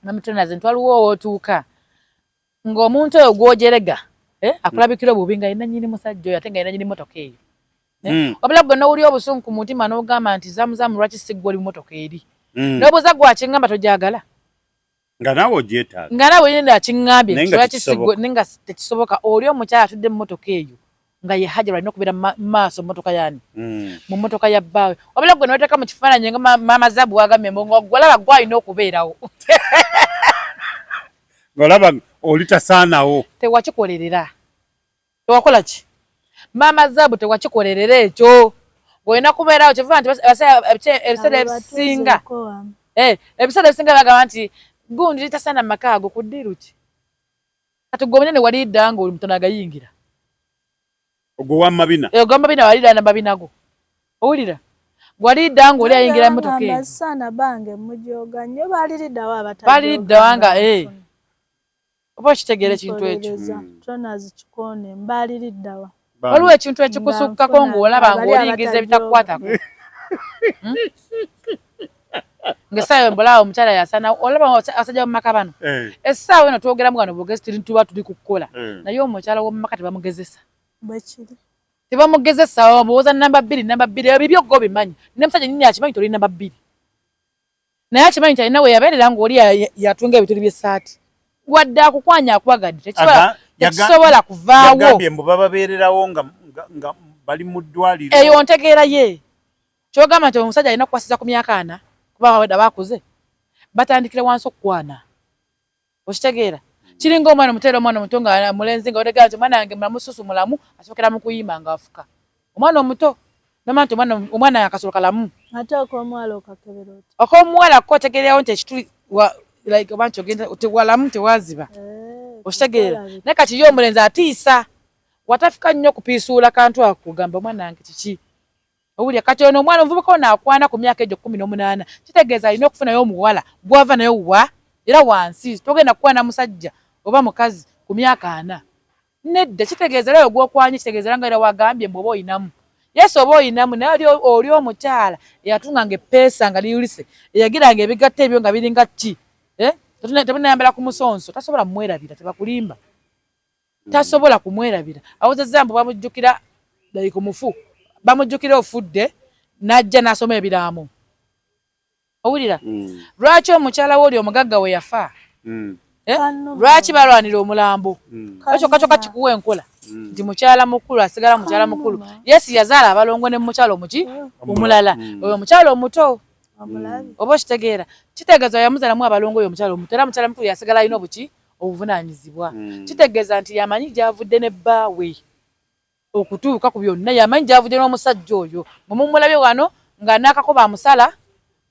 namutonaze ntwaliwo otuuka ng'omuntu oyo gwojerega akulabikira obubi nga yina nyini musajja oyo ate nga yina nyini motoka eyo wabula gwe n'owulya obusungu ku mutima n'ogamba nti zamuzamu lwaki siggwa oli mu motoka eri n'obuuza gwakingamba tojagala nga naawe ogyetaaga nga naawe yenda akiŋŋambye lwaki siggwa nenga tekisoboka oli omukyala atudde mu motoka eyo nga ye Hajara alina okubeera mu maaso motoka yani mu motoka ya bbaawe wabula gwe n'oteeka mu kifaananyi nga maama Zabu wagambye ng'olaba gwalina okubeerawo ng'olaba oli tasaanawo tewakikolerera tewakola ki maama Zabu tewakikolerera ekyo ng'olina kubeerawo kivuga nti ebiseera ebisinga ebiseera ebisinga bagamba nti gundi litasaana mu maka ago ku ddiiru ki kati gwe omunene wali dda nga oli mutono agayingira ogwo wamabina mabina walida na mabina go owulira walida ngo oli ayingira emotoka eyo sana bange mujoga nnyo baliridawo abatajoga balidawanga oba kitegere kintu ekyo tonazi kikone mbaliriddawa waliwo ekintu ekikusukkako ng'olaba ng'olingiza ebitakukwatako ng'essaawa mbulaawo omukyala yasana olaba asajja mu maka bano essaawa eno twogeramu gano bwogezi tuba tuli ku kukola naye omukyala w'omu maka tebamugezesa bwekiri tebamugezesa omubuuza namba bbiri ebyo byoggo bimanyi ne musajja nyinyi akimanyi toli namba bbiri naye akimanyi nti alina we yabeerera ng'oli yatunga ebituli by'essaati wadde akukwanya akwagadde tekisobola kuvaawo yagambye mbu bababeererawo nga bali mu ddwaliro eyo ntegeera ye kyogamba nti omusajja alina kukwasiza ku myaka 4 kuba wadde baakuze batandikire wansi okukwana okitegeera kiringa omwana omuteera omwana omuto nga mulenzi nga otegera nti omwana wange mulamususu mulamu asookera mu kuyimba nga afuka omwana omuto nomanya nti omwana yakasolo kalamu ate okw'omuwala okakebera oti okw'omuwala ko otegeerawo nti ekituli like oba nti ogenda walamu tewaziba okitegeera naye kati ye omulenzi atiisa watafika nnyo okupiisuula kantu akugamba omwana wange kiki owulya kati ono omwana omuvubuka ono akwana ku myaka egyo 18 kitegeeza alina okufunayo omuwala gwava naye wa era wansi togenda kukwana musajja oba mukazi ku myaka 4 nedda kitegeeza leo gw'okwanye kitegeeza nga era wagambye mbu oba oyinamu yesu oba oyinamu naye oli omukyala eyatunganga eppeesa nga liyulise eyagiranga ebigatta ebyo nga biringa ki tebunayambala ku musonso tasobola kumwerabira tebakulimba tasobola kumwerabira awozezza mbu bamujjukira like mufu bamujjukira ofudde n'ajja n'asoma ebiraamo owulira lwaki omukyala we oli omugagga we yafa lwaki balwanira omulambo kyokka kikuwa enkola nti mukyala mukulu asigala mukyala mukulu yesu yazaala abalongo ne mukyala omuki omulala oyo omukyala omuto oba okitegeera kitegeeza yamuzaalamu abalongo oyo omukyala omuto era mukyala mukulu yasigala alina obuki obuvunaanyizibwa kitegeeza nti yamanyi gyavudde ne bbaawe okutuuka ku byonna yamanyi gyavudde n'omusajja oyo mumulabye wano nga n'akakuba amusala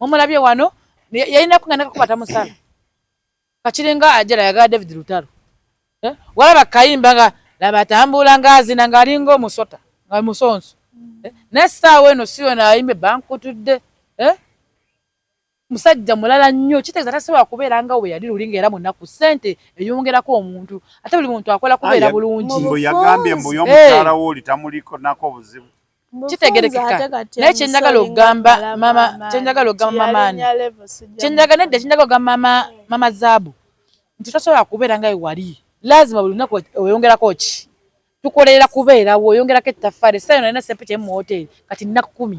mumulabye wano yalinaku nga n'akakuba tamusala kakiringa ajala yagala David Lutalo walaba kayimba nga laba atambula ng'azina ng'alinga omusota nga musonso n'essaawa eno si yona ayimba bankutudde musajja mulala nnyo kitegeeza tasobola kubeera nga we yali lulinga era munaku ssente eyongerako omuntu ate buli muntu akola kubeera bulungi mbu yagambye mbu y'omukyala wo oli tamuliko nako obuzibu kitegerekeka naye kyenjagala okugamba mama maani kyenjagala nedda kyenjagala okugamba mama Zaabu nti tosobola kubeera nga we wali lazima buli lunaku oyongerako ki tukolerera kubeerawo oyongerako ettaffaali essaayo nalina sepiki mu hoteri kati nnaku 10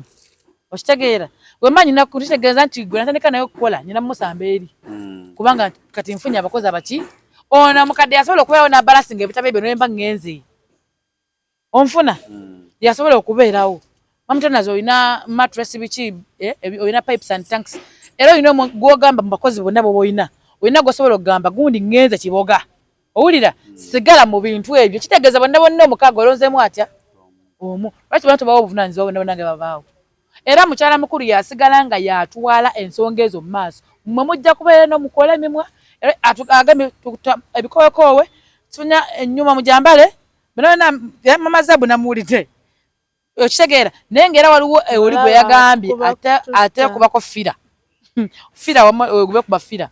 okitegeera wemanyi nnaku kitegeeza nti gwe natandika naye okukola nyina musamba eri kubanga kati nfunye abakozi abaki ono mukadde yasobola okubeerawo n'abalansinga ebitabo ebyo nemba ngenze onfuna yasobola okubeerawo mamutonazi olina mattress biki olina pipes and tanks era olina gwogamba mu bakozi bonna boba olina gwosobola okugamba gundi ngenze kiboga owulira sigala mu bintu ebyo kitegeeza bonna omukaaga olonzeemu atya omu lwaki bantu bawo obuvunaanyizibwa bonna bonna nga babaawo era mukyala mukulu yasigala nga yatwala ensonga ezo mu maaso mmwe mujja kubeera n'omukola emimwa agambye ebikowekoowe tufunya ennyuma mujambale mama Zaabu namuwulidde okitegeera naye ng'era waliwo oli gwe yagambye ate kubako fira gube kuba fira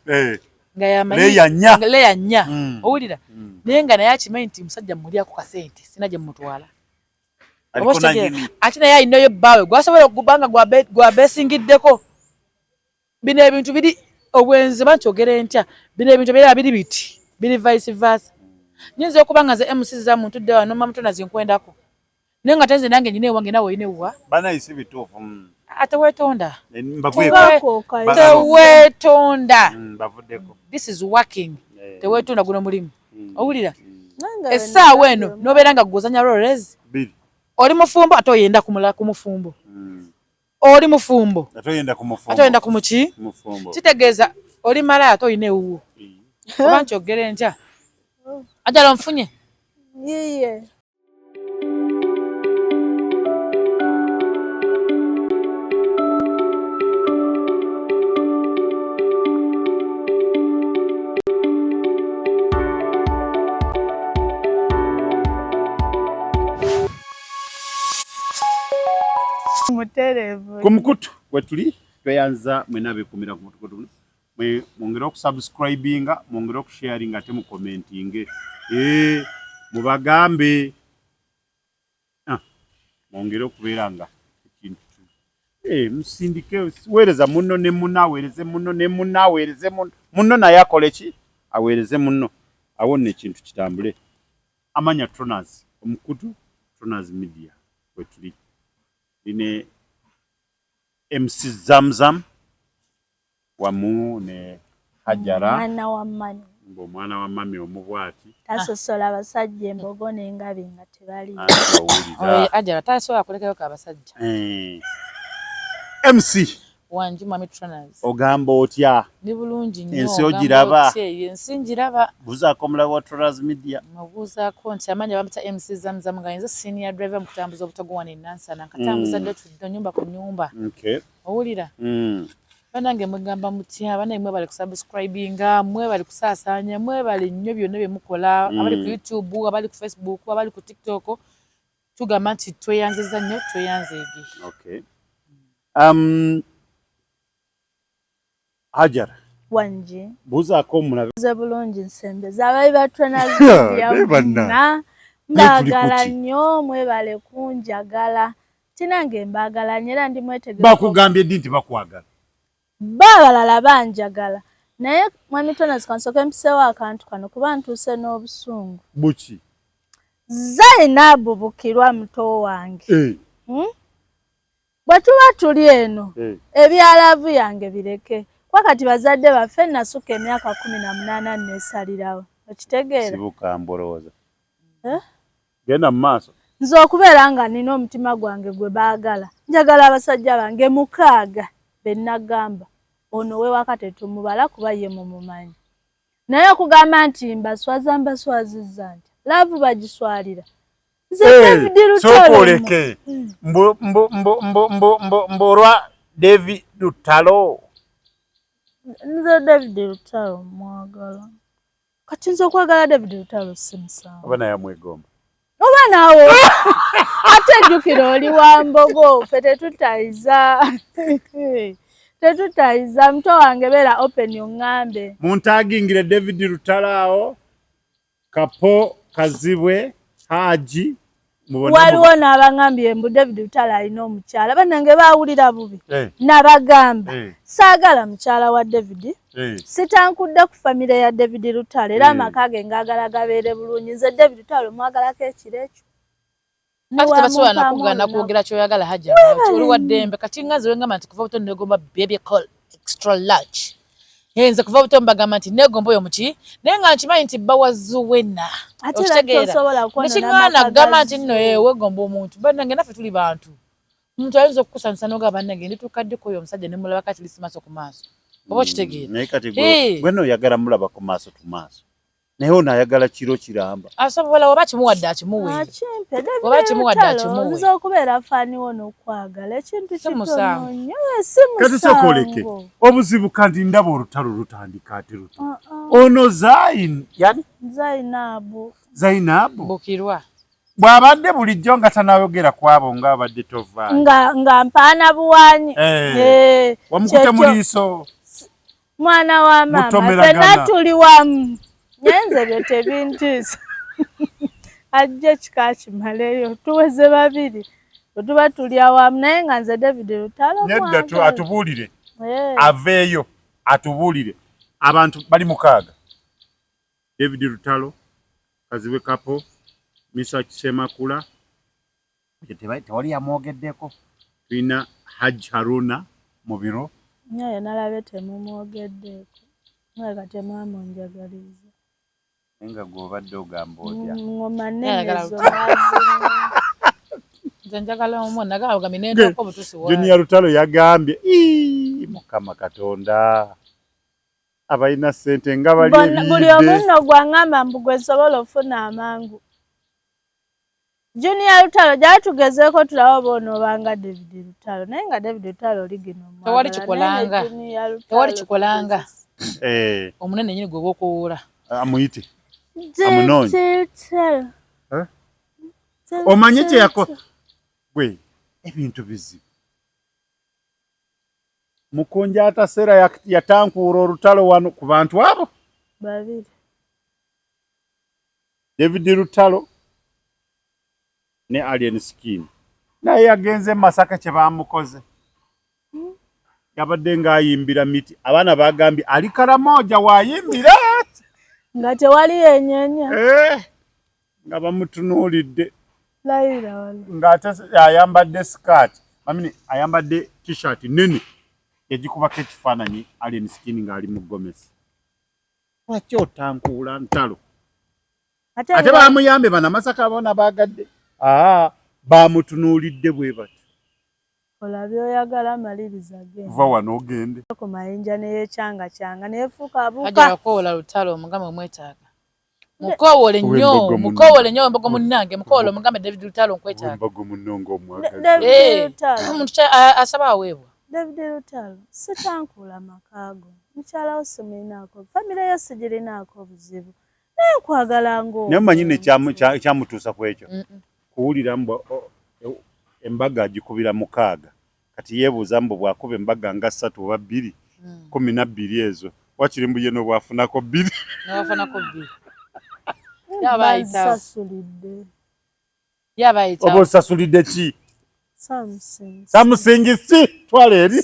nga yamanyileyanya owulira naye nga naye akimanyi nti musajja mulyako kasente sina gye mumutwala ate naye alinayo bbaawe gwasobola okuba nga gwabeesingiddeko bino ebintu biri obwenzi bankyogere ntya bino ebintu byera biri biti biri vice versa nyinza okuba nga ze MC za muntu dde wano mamuto nazinkwendako naye nga tenze nange nyine wange nawe oyine wa banayise bituufu ate weetonda teweetonda this is working teweetonda guno mulimu owulira essaawa eno nobeera nga gozanya rolles oli mufumbo ate oyenda ku mufumbo oli mufumbo ate oyenda ku muki kitegeeza oli malaya ate oyina ewuwo oba nkyogere ntya ajala nfunye yiye ku mukutu wetuli tweyanza mwena bekumira ku mutukutu guno mwongere okusubscribinga mwongere okusharinga ate mukomentinge mubagambe mwongere okubeera nga ekintu musindike weereza munno ne munno aweereze munno ne munno aweereze munno naye akole ki aweereze munno awo nno ekintu kitambule amanya Tronaz omukutu Tronaz Media wetuli ine MC Zamzam wamu ne Hajara mwana wa mami omubwati tasosola abasajja embogo n'engabi nga tebali Hajara tasobola kulekayo ka abasajja MC wanji mami Tronaz ogamba otya ni bulungi nnyo ensi ogiraba ensi njiraba buzaako omulabe wa Tronaz Media mubuuzaako nti amanya bamita MC Zamzam nga yinza senior driver mu kutambuza obutogo wano Nansana nkatambuza dde tudde nyumba ku nyumba owulira banange mugamba mutya banaye mwe bali kusubscribinga mwe bali kusaasaanya mwe bali nnyo byonna bye mukola abali ku YouTube abali ku Facebook abali ku TikTok tugamba nti tweyanziza nnyo tweyanzeege Hajara wanji buuzaako omulabe ze bulungi nsembeza abayi ba Tronaz Media bonna mbagala nnyo mwebale kunjagala tinange mbagala nnyo era ndi mwetegefu bakugambye ddi nti bakwagala babalala banjagala naye mwami Tronaz kansooke mpiseewo akantu kano kuba ntuuse n'obusungu buki Zainabu Bukirwa muto wange bwe tuba tuli eno ebyalavu yange bireke kwakati bazadde baffe nasuka emyaka 18 nesalirawo okitegeera sibuka mbolooza genda mu maaso nze okubeera nga nina omutima gwange gwe baagala njagala abasajja bange 6 be nagamba ono we wakati tumubala kuba ye mumumanyi naye okugamba nti mbaswazizza nti laavu bagiswalira nze David Lutalo mborwa David Lutalo nze David Lutalo mwagala kati nze okwagala David Lutalo simusango oba naye amwegomba oba naawe ate jjukira oli wa mbogo ffe tetutayiza muto wange beera open oŋŋambe muntagingire David Lutalo awo Kapo Kazibwe Haji waliwo n'abaŋŋambye mbu David Lutalo alina omukyala bannange baawulira bubi nabagamba saagala mukyala wa David sitankudde ku famire ya David Lutalo era amaka ge ngaagala gabeere bulungi nze David Lutalo mwagalako ekiro ekyo ate tebasobola nakugana kwogera kyoyagala Hajara oli wa ddembe kati nga nze wengamba nti kuva buto negomba baby call extra large nze kuva buto mbagamba nti negomba oyo muki naye nga nkimanyi nti bawazuwena okitegeera nekiŋŋaana kugamba nti nno wegomba omuntu bannange naffe tuli bantu omuntu ayinza okukusanyusa n'ogamba bannange nditukaddeko oyo omusajja ne mulaba kati lisimaso ku maaso oba okitegeera naye kati gwe n'oyagala mulaba ku maaso tu maaso naye ono ayagala kiro kiramba asobola oba kimuwadde akimuwe oba kimuwadde akimuwe nze okubeera faaniwo n'okwagala ekintu kitono nnyo kati sokoleke obuzibu kandi ndaba olutalo lutandika ate luto ono Zainabu Bukirwa bw'abadde bulijjo nga tanayogera kwabo ng'abadde tovaayo nga mpaana buwanyi wamukute mu liiso mwana wa maama fenna tuli wamu nyenze byo tebintiisa ajja kika kimaleyo tuweze 2 tuba tuli awamu naye nga nze David Lutalo nedda atubuulire aveeyo atubuulire abantu bali mukaaga. David Lutalo, Kaziwe Kapo, Misa Kisemakula, tewali yamwogeddeko. Tulina Hajj Haruna mu biro. Naye nalabe temumwogeddeko. Naye kati mwamunjagaliza. Enga gw'obadde ogamba otya. Ngoma nnene ezo njagala omwana gaaga minendo ko butusi wa. Junior Lutalo yagambye Mukama Katonda abalina ssente nga bali buli omunno gwangamba mbu gwe sobola ofuna amangu. Junior Lutalo gyatugezeeko tulawo bono banga David Lutalo naye nga David Lutalo ligino tewali kikolanga omunene nyini gwe bwokuwula amuyite amunoonye omanye kye gwe ebintu bizibu Mukonja ataseera yatankuura olutalo wano ku bantu abo babiri David Lutalo ne Alien Skin naye yagenze Masaka kye bamukoze yabadde ng'ayimbira miti abaana bagambye ali Karamoja waayimbira nga tewali yenyenya nga bamutunuulidde Laila ayambadde skirt ayambadde t-shirt nene yagikubako ekifaananyi Alien Skin ng'ali mu gomesi lwaki otankuula ntalo ate bamuyambe bana Masaka boona baagadde bamutunuulidde bwe bati olabye oyagala amaliriza genda va wano ogende ku mayinja n'ekyanga neefuuka abuuka ajja bakoola Lutalo omugambe omwetaaga mukoowole nnyo embogo munnange mukoowole omugambe David Lutalo nkwetaaga embogo munnongo omwagazi omuntu asaba aweebwa David Lutalo sitankuula makaago mukyala wo simulinaako famire yo sigirinaako obuzibu naye nkwagala ng'o naye mmanyi nekyamutuusa ku ekyo kuwulira mbu embaga agikubira mukaaga kati yeebuuza mbu bw'akuba embaga nga 3 oba 2 12 ezo wakiri mbu ye n'obwafunako 2 oba osasulidde ki samusingi si twala eri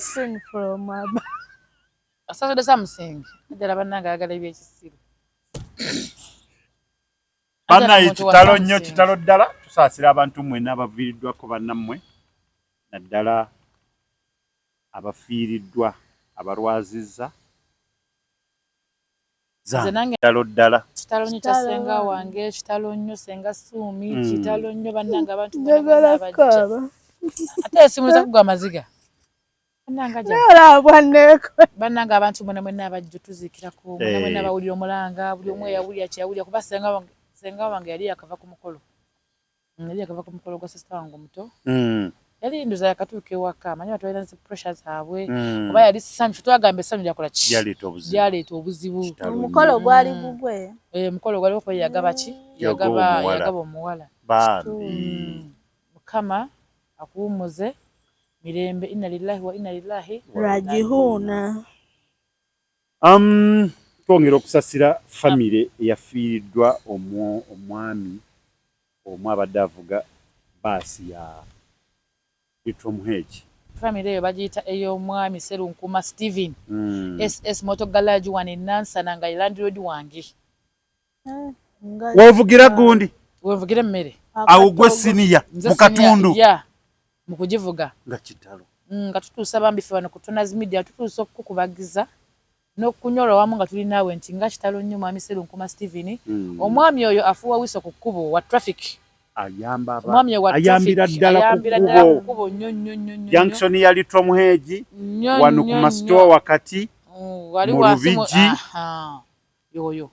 asasudde samusingi ddala bannange ayagala ebyekisiru bannaye kitalo ddala tusaasira abantu mwena abaviiriddwako bannammwe naddala abafiiriddwa abalwazizza kitalo ddala kitalo nnyo kya senga wange kitalo nnyo senga Suumi kitalo nnyo bannange abantu ate esimuliza kugwa amaziga bannange abantu mwena abajja tuziikirako mwena abawulira omulanga buli omu eyawulira kyeyawulira kuba senga wange yali yakava ku mukolo gwa sisita wange omuto yali ndoza yakatuuka ewaka amanyi batwalina zi pressure zaabwe oba yali ssanyu twagamba essanyu lyakola ki lyaleeta obuzibu omukolo gwali gugwe omukolo gwali kuba yagaba ki yagaba omuwala Mukama akuwummuze mirembe inna lillahi wa inna ilaihi rajiuna twongera okusasira famire eyafiiriddwa omwami omu abadde avuga baasi ya Litwomuheji famire eyo bagiyita ey'omwami Serunkuma Steven SS Motor Garage wano e Nansana nga Land Road wange wovugira gundi wevugira emmere awo gwe siniya mu katundu mu kugivuga nga kitalo nga tutuusa bambife bano ku Tonas Media tutuusa okukubagiza n'okunyola wamu nga tuli naawe nti nga kitalo nnyo mwami Serunkuma Steven omwami oyo afuuwa wiso ku kkubo wa traffic ayambira ddala ku kkubo junction ya Litwomuheji wano ku masitoo wakati mu Lubigi yoyo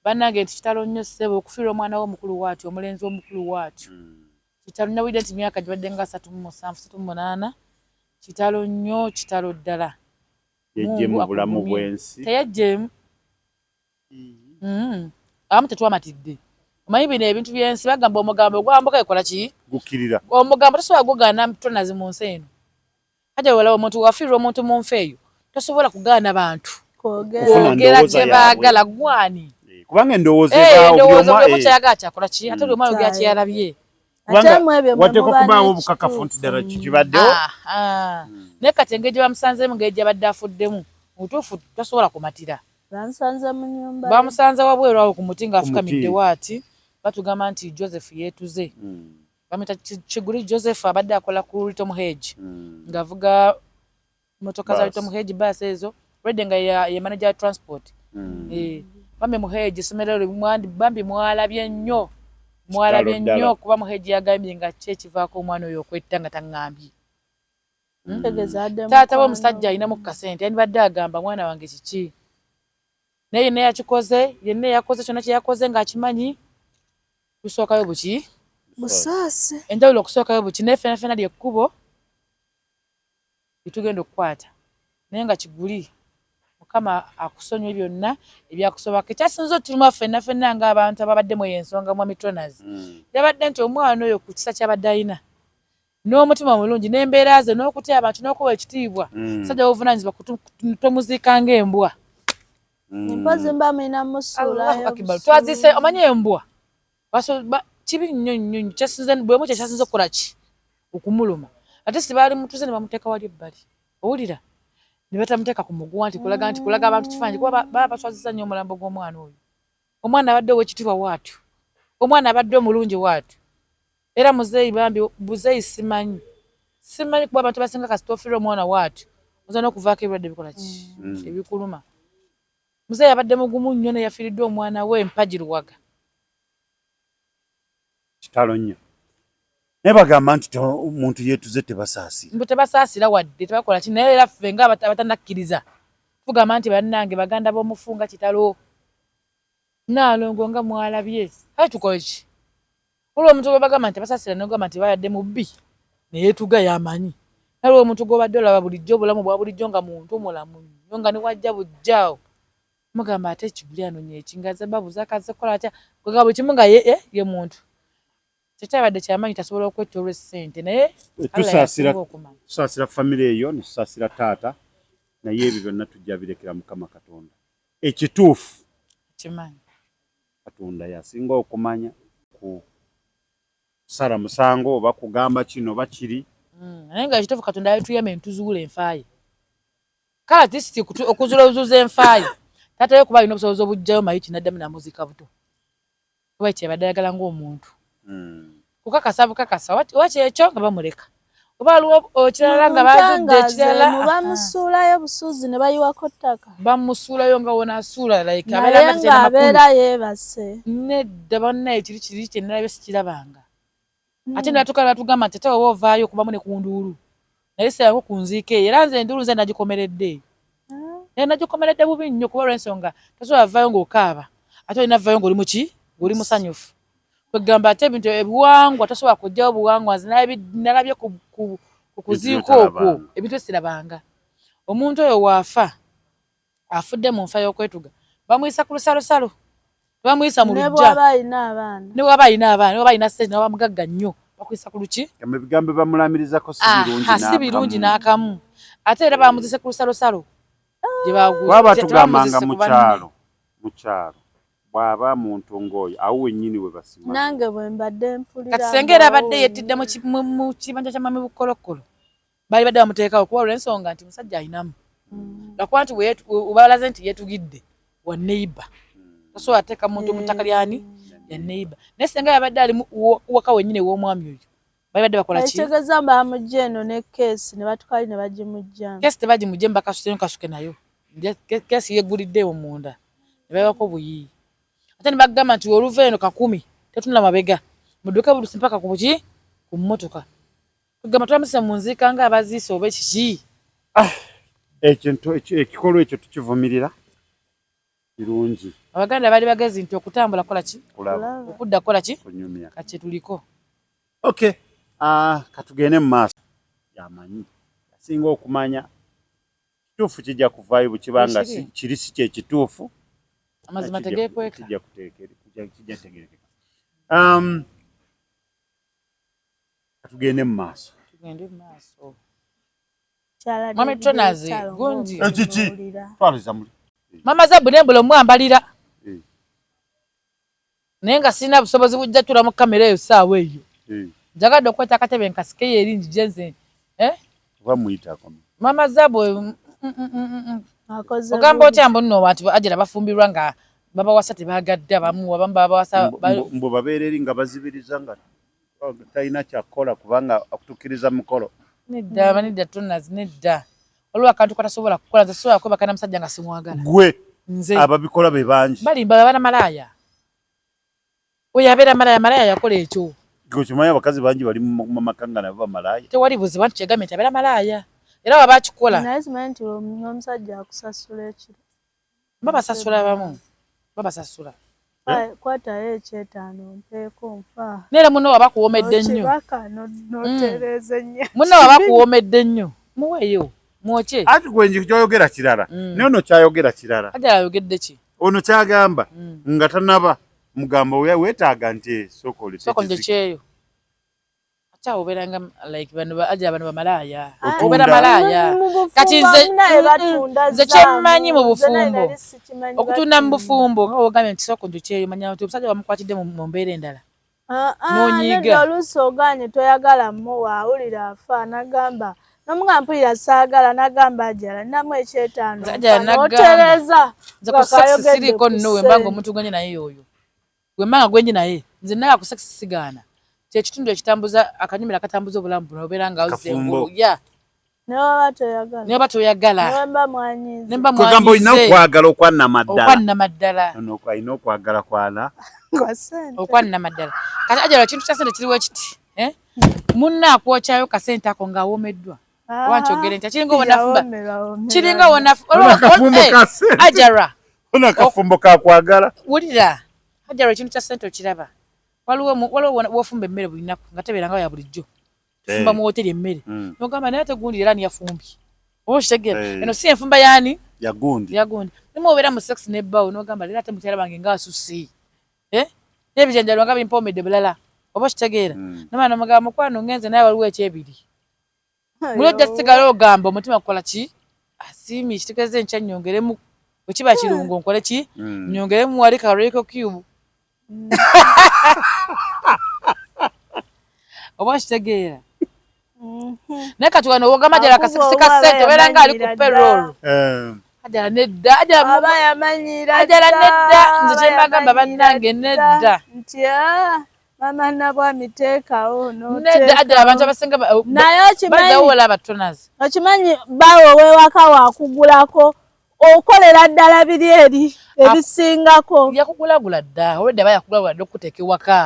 bannange nti kitalo nnyo ssebo okufiirwa omwana w'omukulu waatyo omulenzi w'omukulu waatyo kitalo nnawulira nti myaka gibadde nga 37-38 kitalo nnyo kitalo ddala yejje mu bulamu bw'ensi teyajjemu abamu tetwamatidde omanyi bino ebintu by'ensi bagamba omugambo ogwamboka ekola ki gukirira omugambo tosobola gugaana tonazi mu nsi eno hajja walawo omuntu wafiirwa omuntu mu nsi eyo tosobola kugaana bantu kwogera kye baagala gwani kubanga endowooza buli kyayagala kyakola ki ate buli omwana ogera kyeyalabye wateeka okubaawo obukakafu nti ddala kikibaddewo naye kati engeri gye bamusanzeemu ngeri gy'abadde afuddemu mutuufu tasobola kumatira. Bamusanze mu nnyumba. Bamusanze wabweru awo ku muti ng'afukamidde waati. Batugamba nti Joseph yeetuze. Bamuyita Kiguli Joseph abadde akola ku Little Hedge. Ng'avuga motoka za Little Hedge bus ezo. Redde nga ye manager ya transport. Bambi Muheji essomero bambi mwalabye nnyo. Mwalabye nnyo kuba Muheji yagambye nga kye kivaako omwana oyo okwetta nga taŋŋambye. Taata w'omusajja alinamu kasente yandibadde agamba mwana wange kiki. Naye yenna yakikoze, yenna yakoze kyonna kye yakoze ng'akimanyi. Tusookayo buki? Busaasi. Enjawulo okusookayo buki naye ffenna ly'ekkubo litugenda okukwata. Naye nga Kiguli Mukama akusonyiwe byonna ebyakusobako. Ekyasinze otuluma ffenna ng'abantu ababadde mu ensonga Mwami Tonazi. Yabadde nti omwana oyo ku kisa ky'abadde alina n'omutima mulungi n'embeera ze n'okutya abantu n'okuwa ekitiibwa. Musajja w'obuvunaanyizibwa tomuziika ng'embwa. Mpozi mba mulina musuulayo. Twazise omanyi embwa. Kibi nnyo kyasinze bwemu kyasinze okukola ki? Okumuluma. Ate si baali mutuze ne bamuteeka wali ebbali. Owulira? Ne batamuteeka ku muguwa nti kulaga abantu kifaananyi kuba baba baswazizza nnyo omulambo gw'omwana oyo. Omwana abadde ow'ekitiibwa bw'atyo. Omwana abadde omulungi bw'atyo. Era muzeeyi bambi buzeeyi simanyi. Simanyi kuba abantu basinga kasita ofiirwa omwana bw'atyo. Oza n'okuvaako ebirwadde bikola ki? Ebikuluma. Muzeeyi abadde mugumu nnyo ne yafiiriddwa omwana we Mpagi Luwaga. Kitalo nnyo. Naye bagamba nti omuntu yeetuze tebasaasira. Mbu tebasaasira wadde tebakola ki naye era ffe nga abatannakkiriza. Tugamba nti bannange baganda b'omufunga kitalo. Naalongo nga mwalabye. Kale tukole ki? Olwo omuntu gwe bagamba nti tebasaasira n'ogamba nti bayadde mubbi ne yeetuga y'amanyi. Naye omuntu gw'obadde olaba bulijjo obulamu bwa bulijjo nga muntu mulamu nnyo nga ne wajja bujjaawo. Mugamba ate Kiguli anoonya eki ng'azze babuuza akaze kola atya kwega buli kimu nga ye muntu. Kyabadde ky'amanyi tasobola okwetta olw'essente naye tusaasira famire eyo ne tusaasira taata naye ebyo byonna tujja birekera Mukama Katonda. Ekituufu kimanyi Katonda yasinga okumanya ku kusala musango oba kugamba kino oba kiri. Naye nga ekituufu Katonda yatuyama entuzuula enfaaye. Kale tisiti okuzuula obuzuuza enfaaye taata yo kuba alina obusobozi obujjayo mayiti n'addamu n'amuzika buto. Kuba ekyabadde ayagala ng'omuntu. Kukakasa bukakasa waki ekyo nga bamuleka oba aliwo kirala nga bazudde ekirala bamusuulayo busuuzi ne bayiwako ttaka bamusuulayo nga wonaasuula abeera yeebase nedda bannaye kiri kyenalabye sikirabanga ate natuka batugamba nti ate oba ovaayo okubamu ne ku nduulu naye sirako ku nziika eyo era nze enduulu nze nagikomeredde naye nagikomeredde bubi nnyo kuba olw'ensonga tasobola vaayo ng'okaaba ate olina vaayo ng'oli muki ng'oli musanyufu. Kwegamba ate ebintu ebiwangwa tasobola kujjawo buwangwa nze nalabye ku kuziiko okwo ebintu esirabanga. Omuntu oyo waafa afudde mu nfa y'okwetuga bamuyisa ku lusalosalo bamuyisa mu lujja ne bw'aba alina abaana ne bw'aba alina ssente n'aba mugagga nnyo bakuyisa ku luki ebigambo bamulamirizako si birungi n'akamu ate era bamuzise ku lusalosalo gye baba tugambanga mu kyalo bw'aba muntu ng'oyo awo wennyini we basima. Nange bwe mbadde mpulira kati singa era abadde yettidde mu kibanja kya Mami Bukolokolo baali badde bamuteekawo kuba olw'ensonga nti musajja alinamu lwakuba nti balaze nti yeetugidde wa neighbor tasobola ateeka muntu mu ttaka lyani ya neighbor naye singa yabadde ali waka wennyini ew'omwami oyo baali badde bakola ki ekitegeeza bamugja eno ne keesi ne batukali ne bagimugjamu keesi tebagimugje mbakasuseyo kasuke nayo keesi yegguliddeewo munda ne bayiwako buyiyi ate ne bagamba nti oluva eno 10 tetunula mabega mudduke bulusi mpaka ku buki ku mmotoka tugamba tulamuse mu nziika ng'abaziise oba ekiki ekikolwa ekyo tukivumirira kirungi. Abaganda baali bagezi nti okutambula kola ki okudda kola ki kati tuliko katugende mu maaso yamanyi yasinga okumanya kituufu kijja kuvaayo bwekibanga kiri si kyekituufu amazima tegeekweka kijja tegerekeka. Katugende mu maaso Mwami Tonazi gundi ekiki twaliza muli Mama Zabu nembula omwambalira naye nga sirina busobozi bujja tula mu kamera eyo saawa eyo njagadde okweta akatebe nkasikeyo eringi gyenze oba muyitako Mama Zabu ogamba otya mbo nno abantu ajira bafumbirwa nga baba wasa tebagadde abamu abamu baba wasa mbo babeereri nga bazibiriza nga talina kyakola kubanga akutukiriza mukolo nedda tunazi nedda olwo akantu katasobola kukola nze sobola kwebaka na musajja nga simwagala gwe nze ababikola be bangi balimba babana malaya oyo abeera malaya yakola ekyo gokimanyi abakazi bangi bali mu maka nga nabo bamalaya tewali buzibu nti kyegamye nti abeera malaya era baba akikola naye simanyi nti omusajja akusasula ekiro babasasula bamu babasasula kwatayo ekyetaano mpeeko nfa neera munno waba kuwomedde nnyo munno waba kuwomedde nnyo muweeyo mwoke ati gwenji kyoyogera kirala naye ono kyayogera kirala ajala ayogedde ki ono kyagamba nga tanaba mugamba weetaaga nti sokonje kyeyo acha oberanga like bano bamalaya obera malaya kati nze kyemmanyi mu bufumbo okutunda mu bufumbo nga ogambye nti sokonje kyeyo manya nti omusajja bamukwatidde mu mbeera endala nonyiga oluusi oganye toyagala muwa awulira afa nagamba nomugampulira saagala nagamba ajala namu ekyetaano otereza siriko nno wembanga omuntu gwenye naye oyo wembanga gwenye naye nze naye akusekisisigana kyekitundu ekitambuza akanyumira akatambuza obulamu buno obeera nga ozya neba toyagala kwegamba olina okwagala okwannamaddala olina okwagala kwana okwannamaddala kati ajala ekintu kya sente kiriwo kiti munna akwokyayo kasente ako ng'awomeddwa wankyogere nti kiringa ajara ono akafumbo kakwagala wulira ajara ekintu kya sente okiraba waliwo wofumba emmere buli nnaku nga tebeerangawo ya bulijjo fumba mu woteri emmere nogamba naye tegundi era niyafumbye oba okitegera eno si enfumba yaani yagundi nimu obeera mu sex nebbawo nogamba leero ate mukyala bange ngaasusi n'ebijanjalo nga bimpomedde bulala oba okitegeera nomala nomugamba mukwano ngenze naye waliwo ekyebiri muli ojja kisigala ogamba omutima kukola ki asiimi kitegeeza enkya nnyongeremu bwe kiba kirungo nkole ki nnyongeremu wali karoiko cube oba okitegeera naye kati wano wogamba ajala akasikisi ka ssente obeera nga ali ku payroll ajala nedda ajala nedda nze kyembagamba bannange nedda mama nabwami teekawo nedda ajala abantu abasinga bazawola abatonazi okimanyi bawo owewaka wakugulako okolera ddala biri eri ebisingako yakugulagula dda olwedde aba yakugulagula dda okuteeka ewaka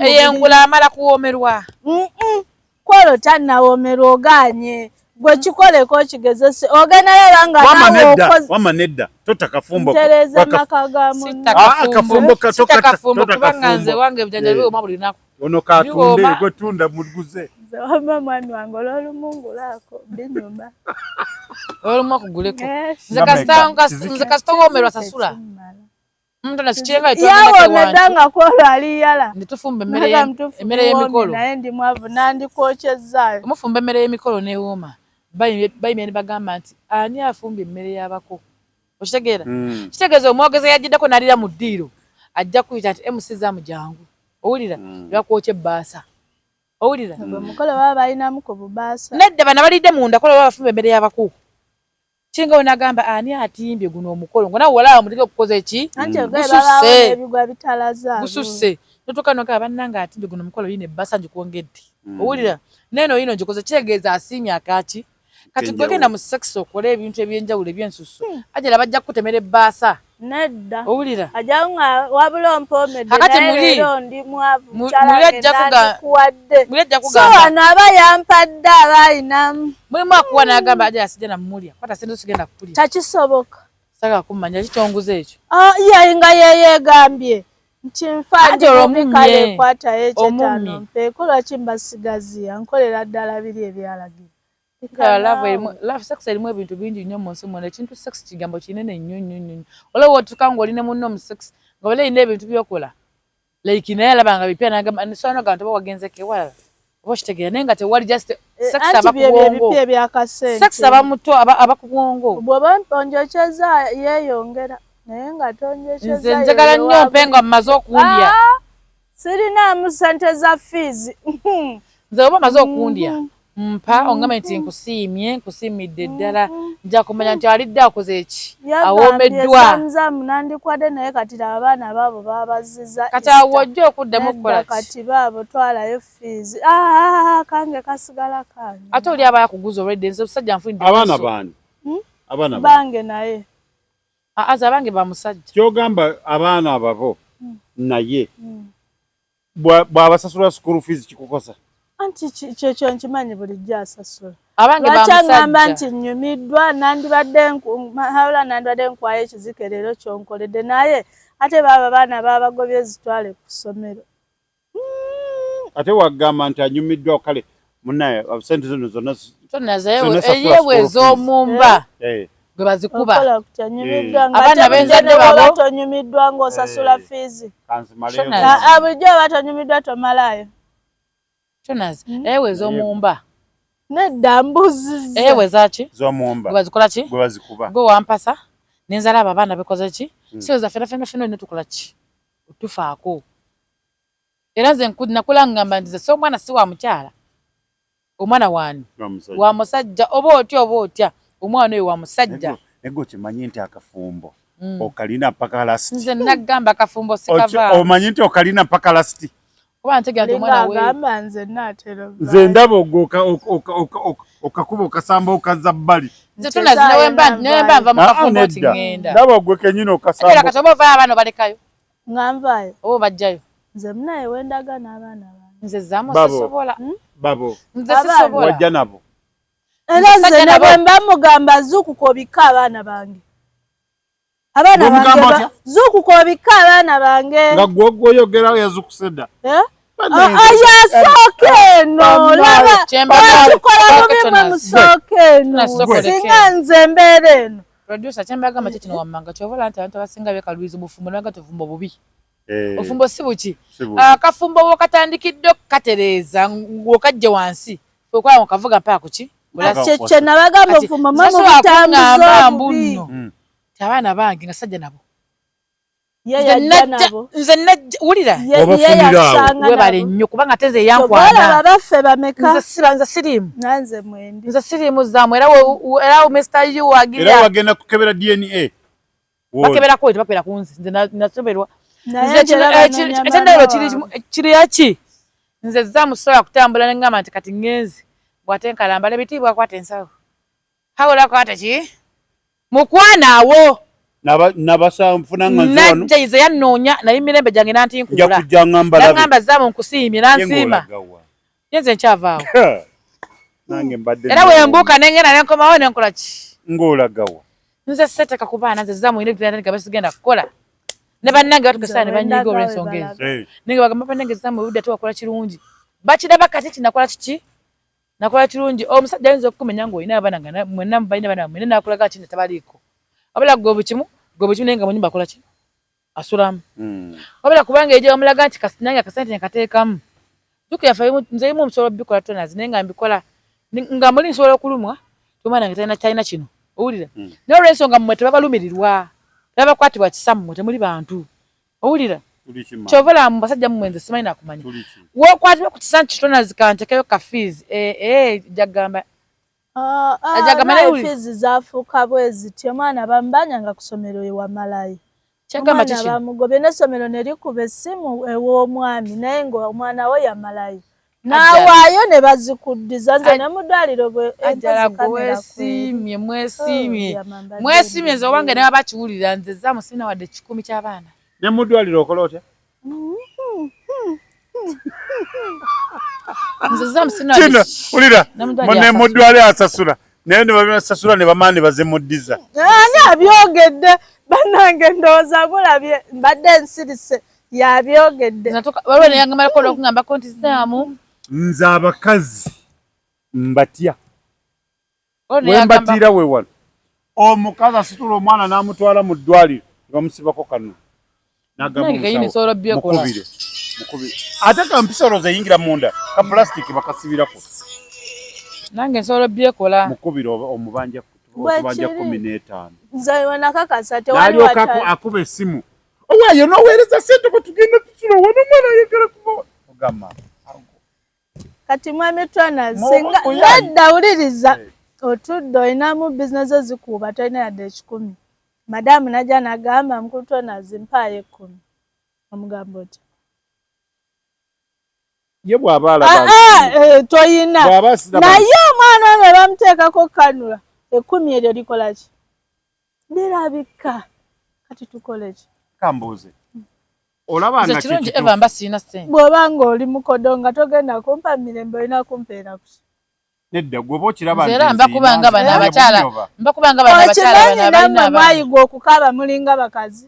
eyengula amala kuwoomerwa kwolwo tannawomerwa oganye gwe kikoleko kigezese ogendayo nga wama nedda totakafumbo ntereza maka ga munno sitakafumbo kubanga nze wange ebijanja biwoma buli lunaku ono katunde gwe tunda muguze wama mwami wange olwolumungulaako binyuma olumu akuguleko nze kasita woomerwa sasula yawomedanga kwolwo aliyala netufumba emmere y'emikolo naye ndi mwavu nandikwokyezaayo omufumba emmere y'emikolo newooma bayimya ne bagamba nti ani afumbye emmere y'abako okitegeera kitegeeza omwogezi yagiddeko n'alira mu ddiiro ajja kuyita nti emusiza jangu owulira bakwokya ebbaasa owulira omukolo baba balinamu ku bubaasa nedda bana balidde munda kola bafumba emmere y'abako kinga onagamba ani atimbye guno omukolo ngo nawe walaba mutege okukoza eki gususse notokanoga bannanga atimbye guno omukolo yine ebbasa ngikwongedde owulira neno yino ngikoze kitegeeza asiimye akaaki kati gwegenda mu sex okola ebintu ebyenjawulo ebyensusu ajala bajja kukutemera ebbaasa nedda owulira ajanga wabula ompomedde kakati naye ndi mwavu muli ajja so wano aba yampadde abayinamu mulimu akuwa nagamba ajala asijja namulya kwata sente osigenda kukulya takisoboka saga kumanya kitonguza ekyo nga yeyegambye nti nfaandiomukale ekwatayo ekyetaano mpeekolwa kimbasigaziya nkolera ddala biri ebyalagira love sex erimu ebintu bingi nnyo mu nsi muno ekintu sex kigambo kinene nnyo olwo wotuka ng'oline munno mu sex nga wali olina ebintu byokola like naye alabanga bipya nagamba nisobola nga ntoba wagenzeko ewalala oba okitegeera naye nga tewali just sex abakubwongo sex abamuto abakubwongo bw'oba onjokyeza yeeyongera naye nga tonjokyeza nze njagala nnyo mpe nga mmaze okundya sirinaamu sente za fees nze oba maze okundya mpa ongame nti nkusiimidde ddala nja kumanya nti alidde akoze eki awoomeddwa Zamzamu nandikwadde naye kati abaana baabo baabazizza kati awo ojja okuddamu okukola kati baabo twalayo fees kange kasigala kange ate oli aba yakuguza olwedde nze omusajja nfunidde abaana bani abaana bange naye aza bange ba musajja kyogamba abaana ababo naye bw'abasasula school fees kikukosa anti kyekyo nkimanyi bulijjo asasula abange ba musajja nti nnyumiddwa nandibadde nkwayo ekizike leero kyonkoledde naye ate baba baana babagobye zitwale ku ssomero ate wagamba nti anyumiddwa kale munaye sente zino zonna eyeewe ez'omumba gwe bazikuba abaana b'enzadde babo tonyumiddwa ng'osasula fiizi bulijjo oba tonyumiddwa tomalayo kyonazi eyeewe ez'omumba nedda mbuzi eyeewe zaki z'omumba gwe bazikola ki gwe bazikuba gwe wampasa nenzala abo abaana bekoze ki siweza fena olina tukola ki otufaako era nze nakula ngamba nti ze so omwana si wa mukyala omwana waani wa musajja oba otya omwana oyo wa musajja ego kimanyi nti akafumbo okalina mpaka lasti nze nagamba akafumbo sikavaamu omanyi nti okalina mpaka lasti kuba ntegera nti omwana agamba nze naatera nze ndaba okakuba okasamba okaza bbali nze tunazi newemba nva mu kafumbo oti ŋŋenda ndaba gwe kenyini okasamba era kati oba ovaayo abaana obalekayo nganvaayo oba bajjayo nze munaye wendaga n'abaana bange nze zaamu sisobola babo nze sisobola wajja nabo era nze ne bwe mba mugamba zuukuka obikka abaana bange zuukuka obikka abaana bange nga gwoyogera yazukuse dda yasooka eno laba tukola bubi musooka eno singa nze mbeera eno producer kyembagamba kye kino wammanga kyobola nti abantu abasinga bekalubiza obufumbo naga tuvumbo bubi obufumbo si buki akafumbo bwokatandikidde okukatereeza ng'okajja wansi okola mukavuga mpaka kuki kye nabagamba obufumbo mwe mubutambuza obubi ti abaana bange nga sajja nabo nze najja wulira webale nnyo kubanga ate nze eyankwana baffe bameka nze siriimu nanze mwendi nze siriimu zaamu era Mr. Yu era wagenda kukebera DNA bakeberako tebakebera ku nze nze nasoberwa ekyendabiro kiri yaki nze zaamu sobola kutambula neŋŋamba nti kati ŋŋenzi bw'ate nkalambala ebitiibwa akwata ensawo hawula kwata ki mukwanaawo najja ize yannoonya naye mirembe gyange nantinkuula yaŋŋamba zaamu nkusiimye nansiima yenze nkyavaawo era wembuuka nengenda nenkomawo nenkola ki ng'olagawa nze seeteka ku baana nze zaamu ine genda basigenda kukola ne bannange batugesaa ne banyiiga olw'ensonga ezo nange bagamba bannange zaamu ewudde ate wakola kirungi bakiraba kati kinakola kiki nakola kirungi omusajja ayinza okukumenya ng'olina abaana nga mwenna mubalina baana mwene nakulaga kino tabaliiko wabula gwe bukimu naye nga munyumba akola ki asulamu wabula kubanga ejja bamulaga nti nange akasente nekateekamu juku yafe nze yimu omusobola obikola tonazi naye nga mbikola nga muli nsobola okulumwa omwana nge talina kino owulira naye olw'ensonga mmwe tebabalumirirwa tebabakwatibwa kisammwe temuli bantu owulira kyovola mu basajja mmwe nze simanyi nakumanya wokwatibwa ku kisanti kitonazi kantekeyo ka fees jagamba fiizi zaafuuka bweziti omwana bamubanyanga ku ssomero ewamalayo omwana bamugobye n'essomero ne likuba essimu ew'omwami naye ng'omwana we yamalayo n'awaayo ne bazikuddiza nze ne muddwaliro mwesiimye nze owange ne baba kiwulira nze zaamu sirina wadde 10 ky'abaana ne muddwaliro okola otya kino ulira mune muddwaliro asasula naye ne babasasula ne bamaani bazimuddiza ani abyogedde bannange ndowooza mulabye mbadde nsirise yabyogedde waliwo neyangamalako olwokungambako nti zaamu nze abakazi mbatya wembatiira we wano omukazi asitula omwana n'amutwala mu ddwaliro bamusibako kano mukubire ate kampisoloza eyingira munda ka plastic bakasibirako nange nsobola byekola mukubire omubanja 15 nze wenakakasa tewalioka akuba essimu owaayo noweereza sente bwe tugenda tusula wano omwana ayagala kuva ogamba kati mwami Twana singa nedda wuliriza otudde olinamu bizinesi zikuuba tolina yadde 10 madamu najja nagamba mukulu Twana zimpaayo 10 omugambo oti ye bw'abaala toyina naye omwana ono bamuteekako kanula 10 eryo likola ki lirabika kati tukole ki kambuuze olaba nga kirungi eva mba sirina ssente bw'oba ng'oli mukodo nga togenda kumpa mirembe olina kumpeera kuki nedda gwoba okiraba era mbakubanga bano abakyala okimanyi nammwe mwayiga okukaaba mulinga bakazi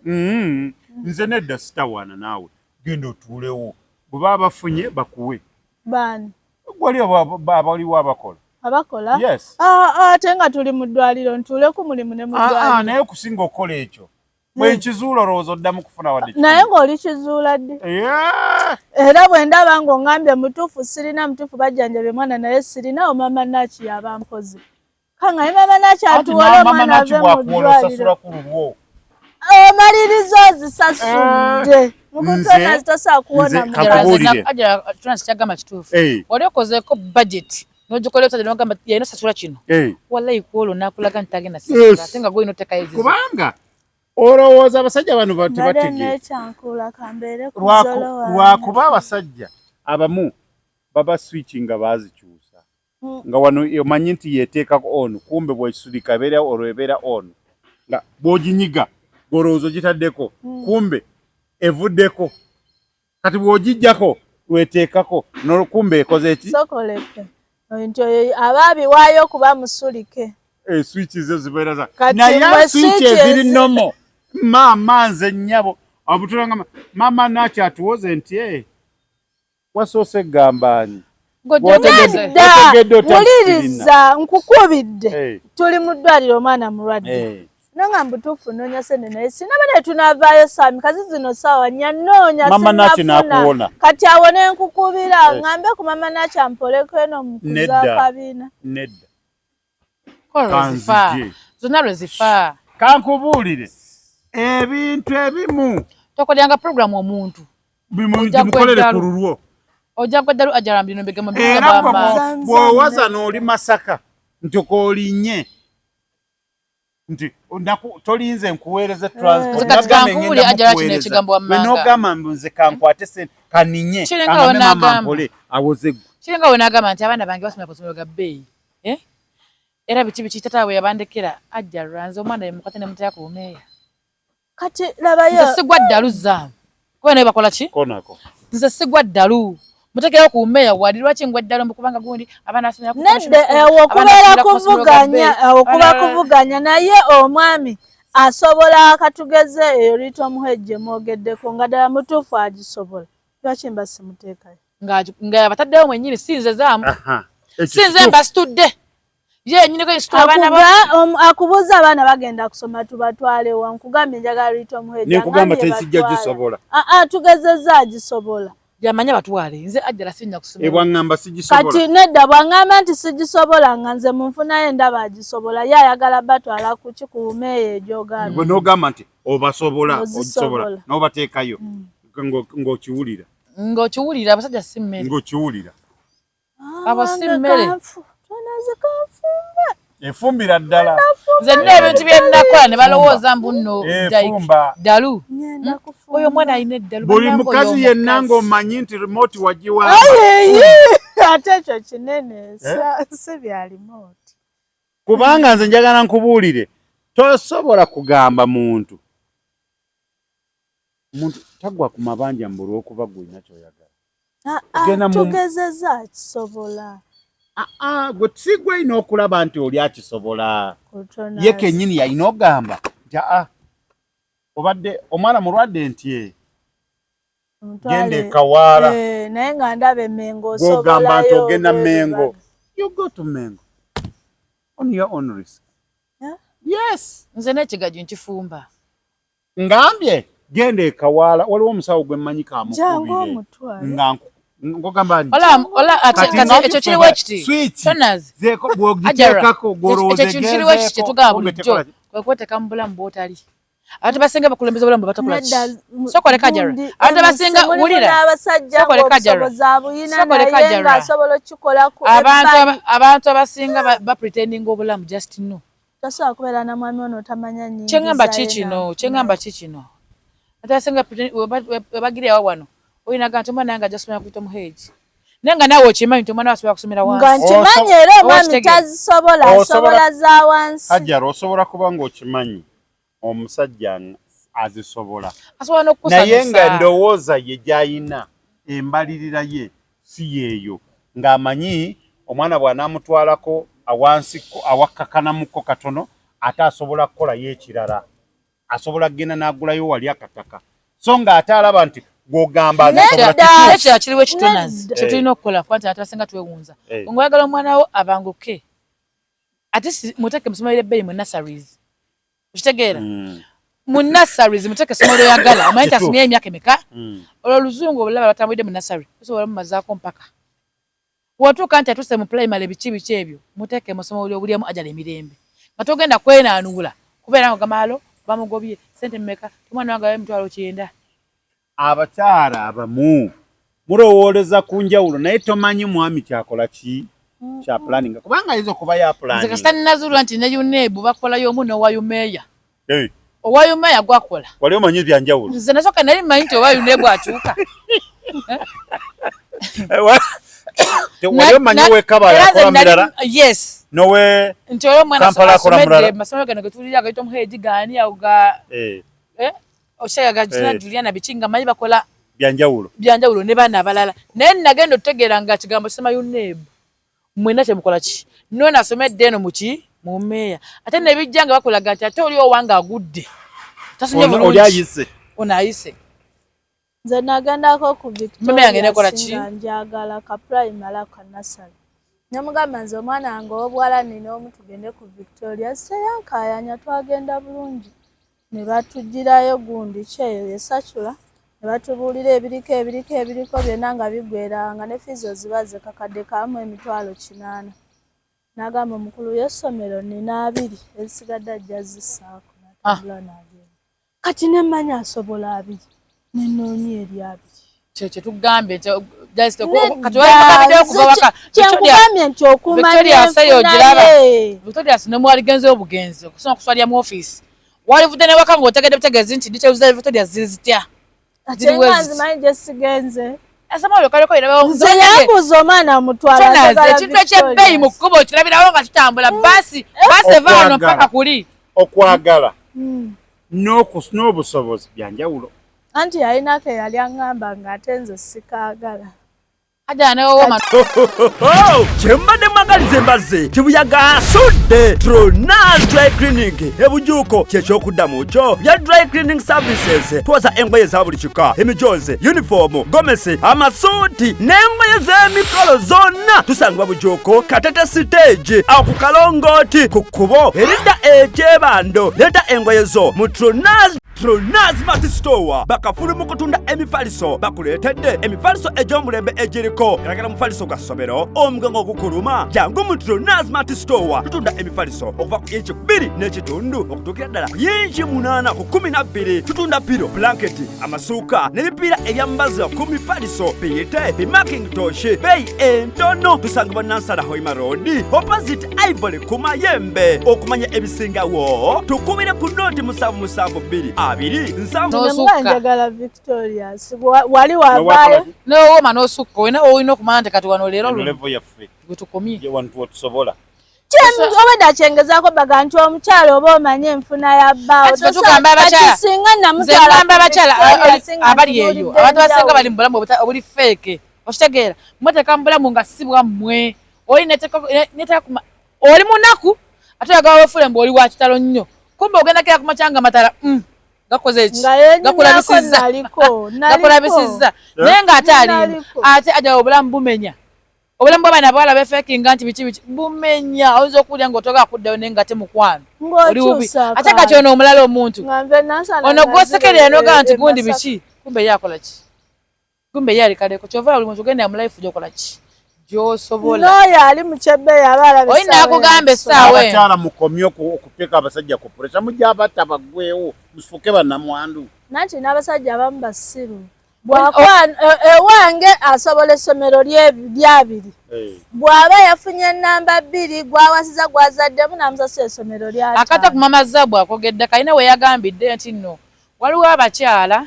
nze nedda sitawaana naawe genda otuulewo bwe baba bafunye bakuwe baani gwali abaliwo abakola yes ate nga tuli mu ddwaliro ntuule ku mulimu ne mu ddwaliro naye okusinga okukola ekyo bwe kizuula olowooza oddamu kufuna wadde naye ng'oli kizuula ddi era bwe ndaba ng'oŋŋambye mutuufu sirina mutuufu bajjanjabye mwana naye sirina mama Naaki yaba mpozi kangaye mama Naaki atuwole omwana ave mu ddwaliro omaliriza ozisasudde mukutona zitosobola kuwona kyagamba kituufu oli okozeeko budget n'ogikola omusajja n'ogamba yalina sasula kino wallahi kwolwo n'akulaga nti tagenda sasula ate nga gwolina otekayo ezizo kubanga olowooza abasajja bano tebategeera lwakuba abasajja abamu baba switchi nga baazikyusa nga wano omanyi nti yeteekako ono kumbe bwekisulika ebeera olwo ebeera ono nga bw'oginyiga ng'olowooza ogitaddeko kumbe evuddeko kati bw'ogijjako weteekako kumbe ekoze eki sokoleke nti abaabiwaayo okuba musulike switchi zo zibeera za naye switchi eziri nomo maama nze nnyabo abutulanga mama Naaki atuwoze nti wasoose gambaani wuliriza nkukubidde tuli mu ddwaliro omwana mulwadde nanga mbutuufu noonya sente naye sinaba naye tunaavaayo saami kazi zino saawa nnya noonya sinafuna kati awo ne nkukubira ŋŋambe ku mama Naaki ampoleko eno mukuza kabiina nedda zonna lwe zifa kankubuulire ebintu ebimu tokolyanga program omuntu bimukolere ku lulwo ojja kuddalu ajalambye no mbegemo era bw'owaza n'oli Masaka nti kolinye nti tolinze nkuweereze transportnogamba nze kankwate sente kaninye kangambe mama mpole awoze gwe kiringa we n'agamba nti abaana bange basomera ku ssomero ga bbeeyi era biki tataawe yabandekera ajja lwanze omwana yemukwate ne muteera ku bumeeya kati labayo nze sigwa ddalu zaamu kuba naye bakola ki konako nze sigwa ddalu muteekerawo ku bumeeya wali lwaki ngwa ddalu mbukubanga gundi abaana basomera ku nedde okuba kuvuganya naye omwami asobola akatugeze eyo liita omuhejje mwogeddeko nga ddala mutuufu agisobola lwaki mba simuteekayo nga yabataddewo mwennyini sinze zaamu sinze mbasitudde akubuuza abaana bagenda kusoma tubatwale wa nkugambye njagala liita omuhejje nekugamba tesijja gisobola tugezezza agisobola yamanya batwale nze ajjala sinnya kusoma ebwangamba sigisobola kati nedda bwangamba nti sigisobola nga nze munfunayo ndaba agisobola ye ayagala batwala kuki ku bumeeya egyogamba gwe n'ogamba nti obasobola ogisobola n'obateekayo ng'okiwulira abasajja si mmere ng'okiwulira abo si mmere efumbira ddala nze nina ebintu bye nnakola ne balowooza mbu nno ddalu oyo omwana alina eddalu buli mukazi yenna ng'omanyi nti remote wagiwa ate ekyo kinene si bya remote kubanga nze njagala nkubuulire tosobola kugamba muntu tagwa ku mabanja mbu olw'okuba gwina kyoyagala tugezezza akisobola gwe sigwe alina okulaba nti oli akisobola ye kennyini yalina ogamba nti obadde omwana mulwadde nti genda ekawaala naye nga ndaba emengo ogamba nti ogenda Mengo you go to Mengo on your own risk yes nze n'ekigaju nkifumba ngambye genda ekawaala waliwo omusawo gwe mmanyi kamukubire ngogamba nti ekyo kiriwo ekiti bwogiteekako gwolowooza ekyo kiriwo ekiti tugamba bulijjo kwe kweteka mu bulamu bw'otali Abantu basinga bakulembeza obulamu batakola ki. Sokole kajara. Abantu basinga wulira. Sokole kajara. Sokole kajara. Abantu abasinga ba pretending obulamu just no. Tasobola kubeera na mwami ono tamanya nnyingi. Kyengamba kikino. Atasenga bagiri awo wano. Oyina gantu mwana yanga jasomera kuita muheji. Nenga nawe okimanyi nti omwana wasobola kusomera wansi. Nga nkimanyi era omwami tazisobola asobola za wansi. Hajjara osobola kuba ng'okimanyi omusajja azisobola. Asobola n'okusanyusa. Naye nga ndowooza ye gy'ayina embalirira ye si yeeyo. Ng'amanyi omwana bw'anaamutwalako awansi awakakanamuko katono ate asobola kukolayo ekirala. Asobola kugenda n'agulayo wali akataka. So ng'ate alaba nti gw'ogamba azisobola ekyo kiriwo ekitunazi. Kye tulina okukola kwanta ate basinga twewunza. Ng'oyagala omwana wo abanguke. Ate muteeke musomero ebbeeyi mu nurseries. Okitegeera? Mu nurseries muteeke essomero ly'oyagala. Omanyi nti asomye emyaka emeka? Olwo oluzungu obulaba batambulidde mu nursery. Osobola mumazaako mpaka. Watuuka nti atuuse mu primary biki ebyo muteeke mu ssomero ly'obulyemu ajala emirembe. Nga togenda kwenaanuula kubeera nga gamaalo bamugobye ssente mmeka omwana wange emitwalo 9. Abakyala abamu mulowooleza ku njawulo naye tomanyi mwami kyakola ki kya planning kubanga ayinza okuba ya planning. Nze kasita ninazulwa nti ne UNEB bakolayo omu n'owa UMEYA. Owa UMEYA gwakola. Wali omanyi bya njawulo? Nze nasooka nali mmanyi nti owa UNEB akyuka. Wali omanyi wekabala akola mirala? Yes. Nowe nti olwo omwana asomedde masomero gano ge tulira gayita omuheegi gaani awo ga Oshaga gajina Juliana bichinga manyi bakola byanjawulo ne bana abalala. Naye nagenda otegeera nga kigambo sema UNEB. Mwena kye mukola ki? Nno nasomedde eno muki mu UMEYA. Ate ne bijjanga bakolaga ati ate oli owanga agudde. Tasomye bulungi. Oli ayise. Ono ayise. Nze nagendako ku Victoria njagala ka primary ka nursery. Nyamugamba nze omwana wange ow'obuwala nina omu tugende ku Victoria. Seyankayanya twagenda bulungi. Ne batugirayo gundi kyeyo yesachula. Ne batubuulira ebiriko byonna nga bigweranga ne fizo ziba zekakadde kamu emitwalo 8. N'agamba omukulu y'essomero nina 2 ezisigadde ajja zissaako natambula n'agenda. Kati ne mmanyi asobola 2 nennoonyi eri 2. Kye tugambe kyenkugambye nti okumanya Victoria sinemwali genze obugenzi okusoma kuswalya mu office. Walivudde ne waka ng'otegedde butegeezi nti ndikyeuza Victoria ziri zitya. Ate nga nzimanyi gye sigenze. Essomero kaleko irabawo nze yambuza omwana mutwala ekintu ekyebbeeyi mu kkubo kirabirawo nga kitambula basi vaano mpaka kuli. Okwagala n'obusobozi byanjawulo. Anti yalinako eyali aŋŋamba ng'ate nze sikaagala. Kyembadde mwagaliza embazze kibuyaga asudde Tronaz Dry Cleaning ebujuuko ky'ekyokuddamu kyo bya dry cleaning services. Twoza engoye za buli kika, emijoze, uniform, gomesi, amasuuti n'engoye z'emikolo zonna tusangibwa bujuuko Katete stage awo ku Kalongooti ku kkubo eridda ekyebando. Leeta engoye zo mu Tronaz Mart Store. Bakafulu mu kutunda emifaliso bakuleetedde emifaliso egy'omulembe egiriko galagala mufaliso gwa ssomero omugango ogukuluma. Jangu mu Tronaz Mart Store tutunda emifaliso okuva ku inchi 2 n'ekitundu okutuukira ddala ku inchi 8 ku 12. Tutunda piro, blanketi, amasuuka n'ebipiira ebyambazi ku mifaliso biyite bimakintosh beeyi entono. Tusangibwa Nansana Hoima Road opposite Ivory ku Mayembe. Okumanya ebisingawo tukubire ku nooti 772 njagala Victoria wali wavaayo n'owooma n'osukka olina okumanya nti kati wano leero level yaffe gwetukomye wantu tusobola obadde akyengezaako baga nti omukyala oba omanye enfuna ya bbaawo tugamba abakyala abali eyo abantu basinga bali mu bulamu obuli feeke. Okitegeera mweteeka mu bulamu nga si bwammwe oli oli munaku ate oyagala weefule mbu oli wa kitalo nnyo kumbe ogenda kera ku makyanga matala gakoze eki gakulabisizza naye ng'ate alimu ate ajja obulamu bumenya obulamu bw'abaana abawala befeekinga nti biki bumenya oyinza okuwulira ng'otoga akuddayo naye nga temukwano oli bubi ate kati ono omulala omuntu ono gwosekerera nogaa nti gundi biki kumbe ye akola ki kumbe ye alikaleko kyova buli muntu ogenda mu life gy'okola ki gy'osobola. N'oyo ali mu Kyebbeeyi abala be Oyina akugamba essaawa eno. Abakyala mukomye okupeka abasajja ku puresha mujja abatta baggwewo mufuke bannamwandu. Nanti n'abasajja abamu basiru. Ewange asobola essomero ly'abiri. Bw'aba yafunye namba 2 gwawasiza gwazaddemu n'amusasula essomero lya 5. Akata ku mama Zabu akogedde kalina we yagambidde nti nno waliwo abakyala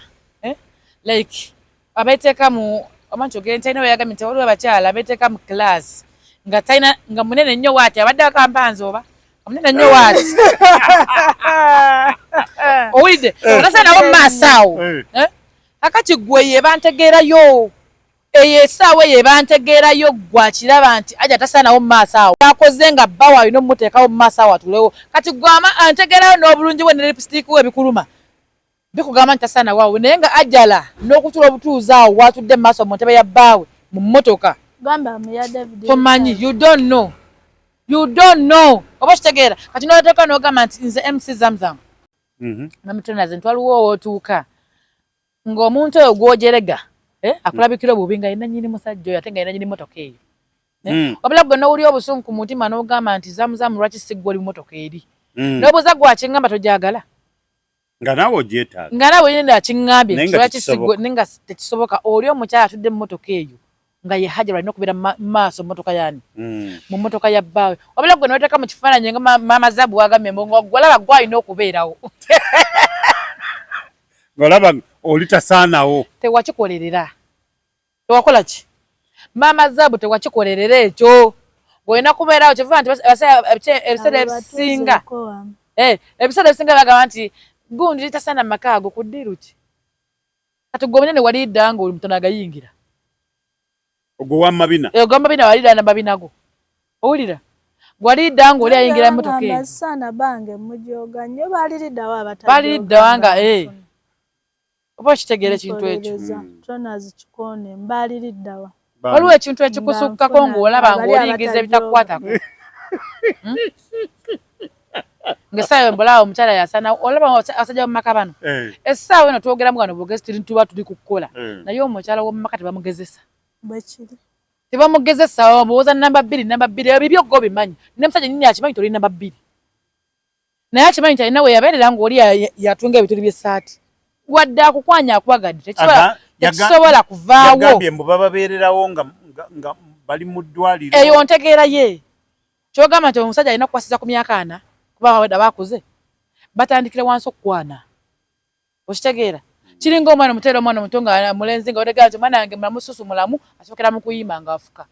like abeteeka mu amancho genti talina we yagambye nti waliwo abakyala abeteeka mu class nga talina nga munene nnyo waati abadde akampanzi oba munene nnyo waati owulidde onasaanawo mu maaso awo akati gwe ye bantegeerayo eyo essaawa ye bantegeerayo gwakiraba nti aja tasaanawo mu maaso awo akoze nga bba waalina omumuteekawo mu maaso awo atulewo kati gwama antegeerayo n'obulungi bwe ne lipstick we bikuluma bikugamba nti tasaanawo awo naye nga ajala n'okutula obutuuzi awo watudde mu maaso mu ntebe ya bbaawe mu mmotoka gamba ya David tomanyi you don't know oba kitegeera kati n'oteeka n'ogamba nti nze MC Zamzam namutonaze nti waliwo owootuuka ng'omuntu oyo gwojerega akulabikira obubi nga yina nnyini musajja oyo ate nga yina nnyini mmotoka eyo wabula gwe n'owulira obusungu ku mutima n'ogamba nti Zamzam lwaki sigwa oli mmotoka eri n'obuuza gwakingamba togyagala nga naawe ogyetaaga nga naawe yina akiŋŋambye lwaki sigwa nga tekisoboka oli omukyala atudde mu mmotoka eyo nga ye Hajara alina okubeera mu maaso mmotoka yaani mu mmotoka ya bbaawe wabula gwe n'oteeka mu kifaananyi nga maama Zabu wagambye gwalaba gwalina okubeerawo ng'olaba oli tasaanawo tewakikolerera tewakola ki maama Zabu tewakikolerera ekyo ng'olina kubeerawo kivuga nti ebiseera ebisinga ebiseera ebisinga bagamba nti gundi litasaana mu maka ago ku ddiiru ki kati gwe omunene wali dda nga oli mutono agayingira ogwo wamabina ogwamabina walidda nambabinago owulira gwalidda nga oli ayingira emmotoka eyo sana bange mujoga nnyo baliriddawo abatadde baliriddawa nga oba okitegeera ekintu ekyo tonazi kikone mbaliriddawa waliwo ekintu ekikusukkako ng'olaba ng'olingiza ebitakukwatako ng'essaawa embolaawo omukyala yasana olaba abasajja b'omumaka bano essaawa eno twogeramu gano bwogezi tuba tuli ku kukola naye omukyala w'omumaka tebamugezesa bwekiri tebamugezesa omubuuza namba 2 ebyo byoggo bimanyi ne musajja nnyini akimanyi toli namba 2 naye akimanyi nti alina we yabeerera ng'oli yatunga ebituli by'essaati wadde akukwanya akwagadde tekisobola kuvaawo yagambye mbu bababeererawo nga bali mu ddwaliro eyo ntegeera ye kyogamba nti omusajja alina kukwasiza ku myaka 4 kuba wadde baakuze batandikire wansi okukwana okitegeera kiringa omwana omuteera omwana omuto nga mulenzi nga otegeera nti omwana wange mulamususu mulamu asookera mu kuyimba nga afuka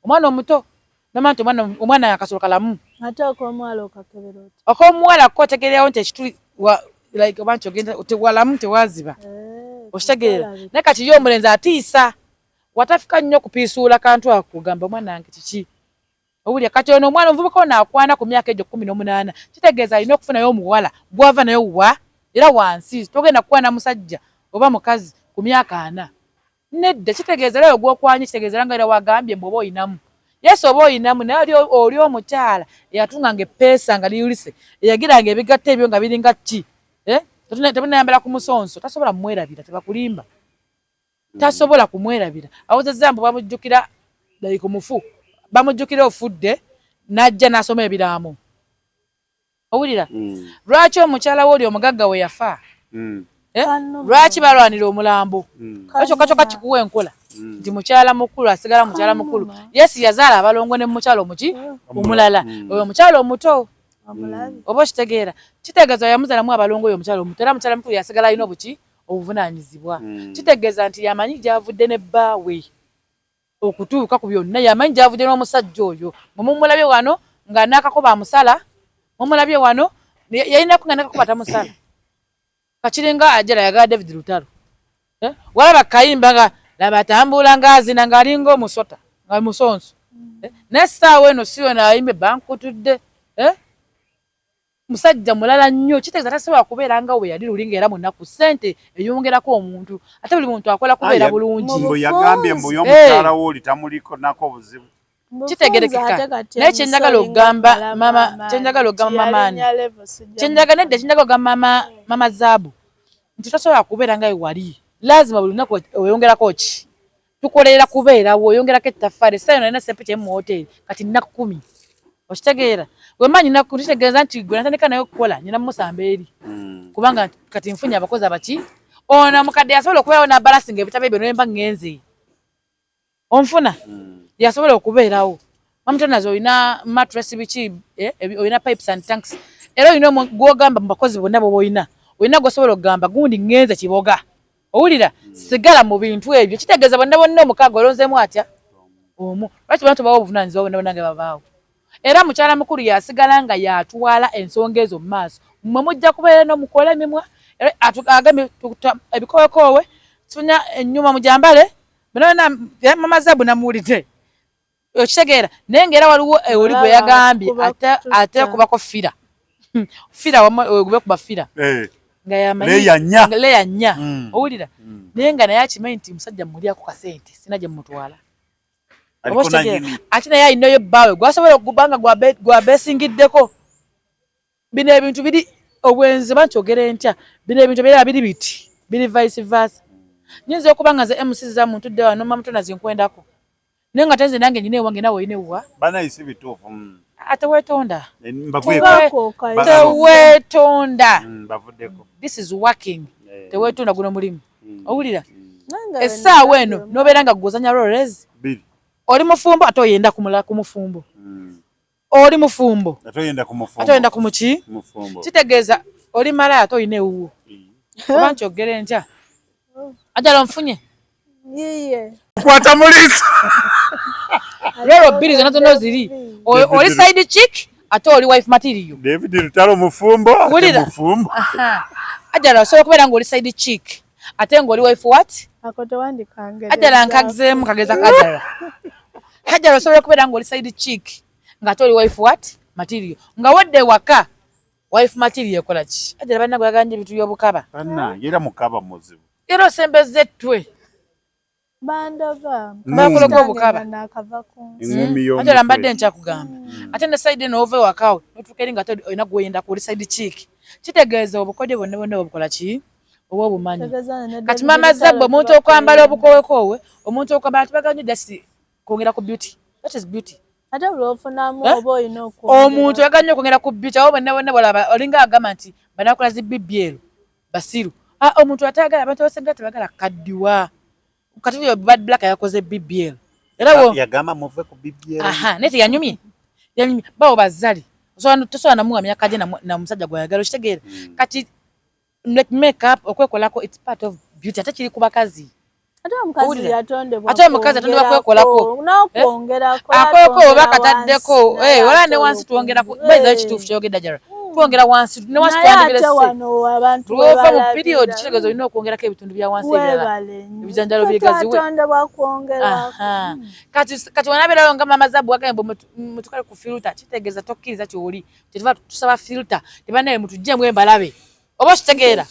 omwana omuto nomanya nti omwana yakasolo kalamu ate ok'omuwala okakebera oti ok'omuwala ko otegeerawo nti ekituli like oba nti ogenda walamu tewaziba okitegeera naye kati ye omulenzi atiisa watafika nnyo okupiisuula kantu akugamba omwana wange kiki owulya kati ono omwana omuvubuka ono akwana ku myaka egyo 18 kitegeeza alina okufunayo omuwala gwava naye wa era wansi togenda kukwana musajja oba mukazi ku myaka 4 nedda kitegeeza leero gw'okwanye kitegeeza nga era wagambye mbu oba oyinamu yesu oba oyinamu naye oli omukyala eyatunganga eppeesa nga liyulise eyagiranga ebigatta ebyo nga biringa ki tebunayambala ku musonso tasobola kumwerabira tebakulimba tasobola kumwerabira awozezza mbu bamujjukira like mufu bamujjukira ofudde n'ajja n'asoma ebiraamo owulira lwaki omukyala we oli omugagga we yafa lwaki balwanira omulambo kyokka kikuwa enkola nti mukyala mukulu asigala mukyala mukulu yesu yazaala abalongo ne mukyala omuki omulala oyo omukyala omuto oba okitegeera kitegeeza yamuzaalamu abalongo oyo omukyala omuto era mukyala mukulu yasigala alina obuki obuvunaanyizibwa kitegeeza nti yamanyi gyavudde ne bbaawe okutuuka ku byonna yamanyi gyavudde n'omusajja oyo mumulabye wano nga n'akakuba amusala mumulabye wano yalinaku nga n'akakuba tamusala kakiringa ajala yagala David Lutalo walaba kayimba nga laba atambula ng'azina ng'alinga omusota nga musonso n'essaawa eno si yona ayimba bankutudde musajja mulala nnyo kitegeeza tasobola kubeera nga we yali lulinga era munaku ssente eyongerako omuntu ate buli muntu akola kubeera bulungi mbu yagambye mbu y'omukyala wo oli tamuliko nako obuzibu kitegerekeka naye kyenjagala okugamba mamaani kyenjagala nedda kyenjagala okugamba mama Zabu nti tosobola kubeera nga we wali lazima buli lunaku oyongerako ki tukolera kubeera wo yongerako ettaffaali sasa nalina sepiki mu hoteli kati nina 10 okitegeera bwe mba nyina kutegeeza nti gwe natandika nayo okukola nyina musamba eri kubanga kati nfunye abakozi abaki ono mukadde yasobola okubeerawo n'abalasinga ebitabo ebyo nemba ngenze onfuna yasobola okubeerawo mamutonazi olina mattress biki olina pipes and tanks era olina gwogamba mu bakozi bonna boboyina olina gwosobola okugamba gundi ngenze kiboga owulira sigala mu bintu ebyo kitegeeza bonna bonna omukaaga olonzeemu atya omu lwaki bantu bawo obuvunaanyizibwa bonna bonna nga babaawo era mukyala mukulu yasigala nga yatwala ensonga ezo mu maaso mmwe mujja kubeera n'omukola emimwa agambe ebikowekoowe tufunya ennyuma mujambale bonna mama Zabu namuwulidde okitegeera naye ng'era waliwo oli gwe yagambye ate kubako fira fira ogube kuba fira nga yamanyileyanya owulira naye nga naye akimanyi nti musajja mulyako kasente sina gye mutwala ate naye alinayo bbaawe gwasobola okugubanga gwabeesingiddeko bino ebintu biri obwenzi bankyogera entya bino ebintu bira biri biti biri vice versa nyinza okuba nga ze MC za muntu dde wano mamutonazi nkwendako naye nga tenze nange nyina ewange nawe oyina ewuwa banayise bituufu ate weetonda teweetonda this is working teweetonda guno mulimu owulira essaawa eno nobeera nga gwozanya roles oli mufumbo ate oyenda ku mufumbo oli mufumbo ate oyenda ku muki kitegeeza oli malaya ate oyina ewuwo oba nkyogere ntya ajala nfunye kwata muliisa lero bbiri zonna zonna ziri oli side chick ate oli wife material David Lutalo mufumbo ate mufumbo ajala osobola okubeera ng'oli side chick ate ng'oli wife what ajala nkagizeemu kageza kajala ajala osobola okubeera ng'oli side chick ng'ate oli wife what material nga wadde waka wife material ekola ki ajala balina gwaganja ebintu by'obukaba era mukaba muzibu era osembezza ettwe bakologa obukaba ajala mbadde nkyakugamba ate ne side eno ova ewakawe notuuka eri nga ate olina gwoyenda ku oli side chick kitegeeza obukodyo bonna bonna obukola ki oba obumanyi kati mama Zabu omuntu okwambala obukowekoowe omuntu okwambala tibaganye dasi kwongera ku beauty that is beauty ate buloofunamu oba olina omuntu yaganye okwongera ku beauty abo bonna bonna bolaba olinga agamba nti banakola zi BBL basiru omuntu atayagala abantu abasinga tebagala kaddiwa kati yo bad black yakoze BBL era wo yagamba muve ku BBL neti yanyumye bawo bazali tosobola namuwa myaka gye na musajja gwayagala okitegeera kati makeup okwekolako it's part of beauty ate kiri ku bakazi ate omukazi yatondebwa kwekolako akoyoko oba kataddeko wala ne wansi tuwongerako baiza ekituufu kyogedda jara tuwongera wansi ne wansi twandibire tuwova mu period kitegeeza olina okwongerako ebitundu bya wansi ebirala ebijanjalo byegaziwe kati wanabeerayo nga mama Zabu agamba mutukale ku filter kitegeeza tokkiriza kyoli kyetuva tusaba filter tebanaye mutugjeemu embalabe oba okitegeera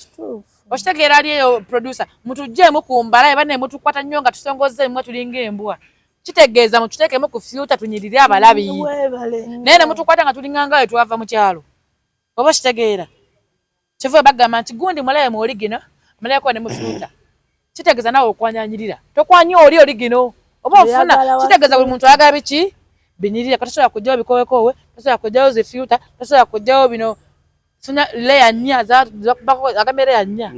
okitegeera ali eyo producer mutugjeemu ku mbalabe banaye mutukwata nnyo nga tusongoza emwa tulinga embwa kitegeeza mututeekemu ku filter tunyirire abalabi naye ne mutukwata nga tulinga ngawe twava mu kyalo oba okitegeera kivuye bagamba nti gundi mulabe mu oli gino mulayeko ne mu filter kitegeeza nawe okwanyanyirira tokwanya oli gino oba ofuna kitegeeza buli muntu ayagala biki binyirira katasobola kujjawo bikowekoowe tasobola kujjawo zi filter tasobola kujjawo bino funya leya nya zakubako agambe leya nya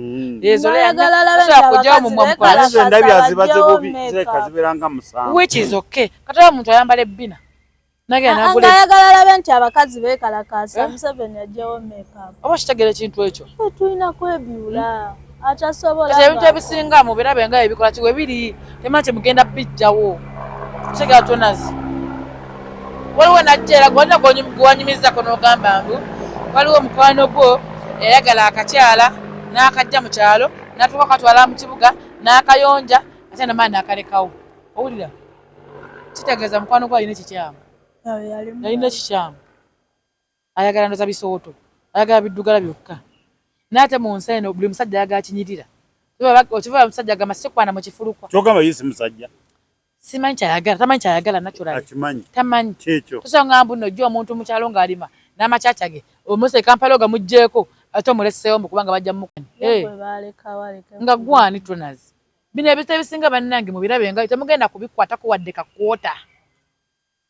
ezo leya nya tasobola kujjawo mu mwamukwala ndabi azibaze bubi zekaziberanga musango which is okay katawa muntu ayambala ebbina ayagala labe nti abakazi beekalakaasa Museveni ajjawo makeup oba kitegeera ekintu ekyo tulina kwebyula atasobola ebintu ebisinga mu birabe nga ebikola kiwe biri temanyi temugenda bijjawo kitegeera tonazi waliwo najjeera gwonna gwanyumizako n'ogamba mbu waliwo mukwano gwo eyayagala akakyala n'akajja mu kyalo n'atuuka katwala mu kibuga n'akayonja ate namaani akalekawo owulira kitegeeza mukwano gwo alina ekikyamu yalina ekikyamu ayagala ndoza bisooto ayagala biddugala byokka n'ate mu nsi eno buli musajja ayagala kinyirira okiva omusajja agamba sikwana mu kifulukwa kyogamba yisi musajja simanyi kyayagala tamanyi kyayagala naturally tamanyi tosanga mbu nojja omuntu mu kyalo ng'alima n'amakyakya ge omuse kampala ogamugjeeko ate omuleseewo mu kubanga bajja mukani nga gwani tonazi bino ebita ebisinga bannange mu birabe nga temugenda kubikwatako wadde kakwota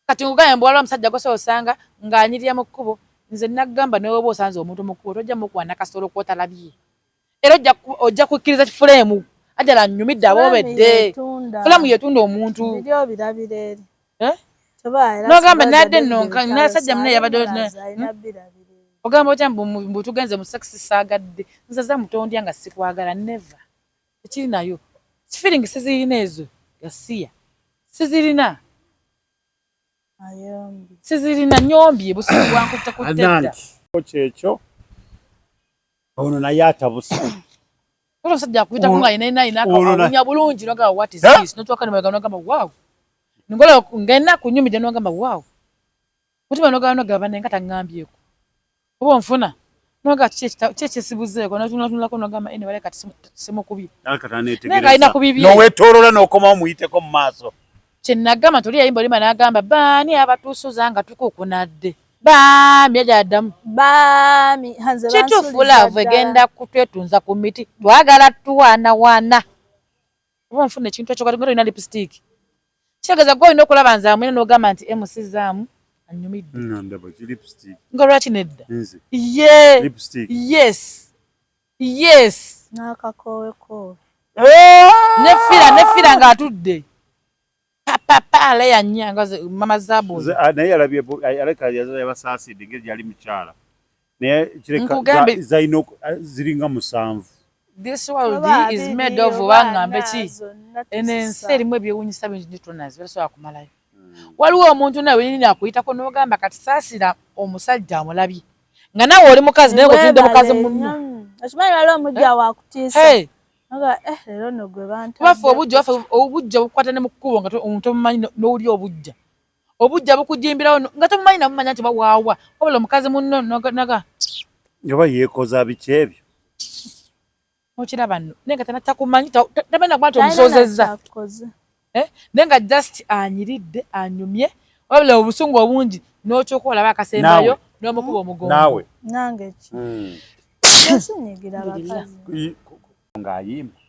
kati ngugaye mbwala omusajja gose osanga ng'anyirira mu kkubo nze nagamba newe oba osanze omuntu mu kkubo tojja mukwana kasolo kwotalabye era ojja kukkiriza kifuleemu ajala nnyumidde aboobedde fulamu yetunda omuntu nogamba nadde nno nasajja mune yabadde ogamba otya mbu tugenze mu sekisi saagadde nzaza mutondya nga sikwagala neva ekiri nayo feeling sizirina ezo yasiya sizirina nyombye busiku bwankutte kutedda kyekyo ono naye atabusa omusajja akuyita kunga yinaina akawunya bulungi nogamba what is this notwaka nogamba wow ngola ngena kunyumide nogamba wow mutima nogamba nenga tangambyeko oba nfuna noga kyekisibuzeeko notunulako nogamba ene wale kati simukubi nenga alina kubibye nowetolola nokoma omuyiteko mu maaso kyenagamba tuli yayimba olima nagamba baani abatuusuza nga tukukunadde baami ajaddamu baami kituufu laavu egenda kutwetunza ku miti twagala tuwaanawaana oba nfuna ekintu ekyo kati olina lipstick kitegeeza gwe olina okulaba nze amwine n'ogamba nti emusi zaamu anyumidde nga lwaki nedda yes n'akakoowekowe nefira ng'atudde papa alaya nyanga mama zabo naye alabye aleka yabasaasidde ngeri yali mukyala naye kireka zaino ziringa 7 this world is made of wangambe ki enensi erimu ebyewunyisa bingi tunazi birasobola kumalayo waliwo omuntu nawe nini akuyitako n'ogamba kati saasira omusajja amulabye nga nawe oli mukazi naye ng'otulidde mukazi munno okimanyi waliwo omujja wakutiisa leero no gwe bantaffe obujja bukwata ne mu kkubo nga omuntu omumanyi n'oli obujja bukujimbirawo nga tomumanyi namumanya nti bawaawa wabula omukazi munno naga oba yeekoza biki ebyo okiraba nno naye nga tanatakumanyi tabenda kuba nti omusozezza naye nga just anyiridde anyumye wabula obusungu obungi n'okyoka olaba akasembayo n'omukuba omugongo naawe nange ki esinyigira abakazi ng'ayimba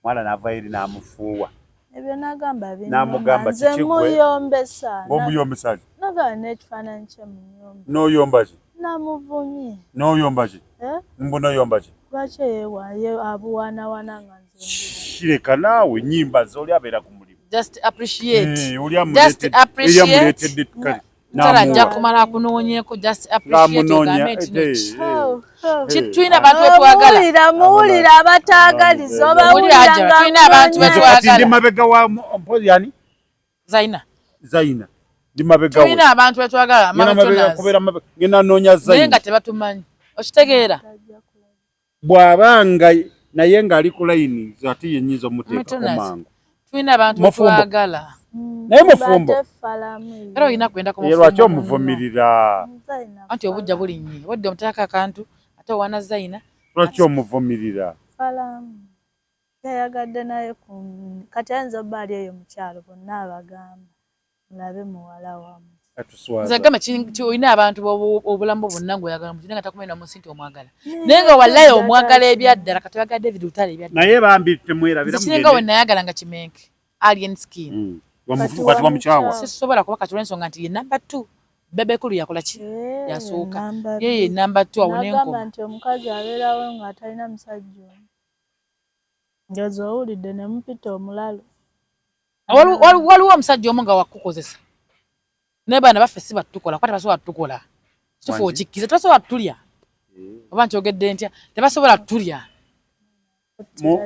mwana n'ava eri n'amufuuwa ebyo nagamba n'amugamba nze muyombesa ng'omuyombesa ki nagaba n'ekifaananyi kye muyombe n'oyomba ki namuvumye n'oyomba ki mbu n'oyomba ki lwaki eyeewaayo abuwaanawaana nga nze kireka naawe nnyimba ze oli abeera ku mulimu just appreciate Ajja kumala kunoonyeko just appreciate tulina abantu betwagala muwulira abataagaliza oba tulina abantu betwagala ndi mabega wa mpozi yani Zaina ndi mabega tulina abantu betwagala ngenda noonya Zaina naye nga tebatumanyi okitegeera bw'abanga naye ng'ali ku layini ate yenyiza omuteekako mangu tulina abantu betwagala naye mufumbo era olina kwenda lwaki omuvumirira anti obujja bulinnye wadde omuteeka akantu ate owana Zaina lwaki omuvumirira yayagadde naye kati ayinza obba ali eyo mukyalo bonna abagamba mulabe muwala wamu nze gamba olina abantu obulamu bwonna ng'oyagala muti nga takumenya omunsi nti omwagala naye nga wallayo omwagala ebyaddala kati oyaga David Butale ebyaddala naye bambi temwerabira kisinga we nayagala nga kimenke alien skin kati wamukyawa sisobola kuba kati olw'ensonga nti ye number 2 bebekulu yakola ki yasooka ye number 2 awone enkoma nti omukazi abeerawo ng'atalina musajja njozi owulidde ne mupita omulalo waliwo omusajja omu nga wakukozesa naye baana baffe si batukola kuba tebasobola tukola kitufu okikkiza tebasobola tulya oba nkyogedde ntya tebasobola tulya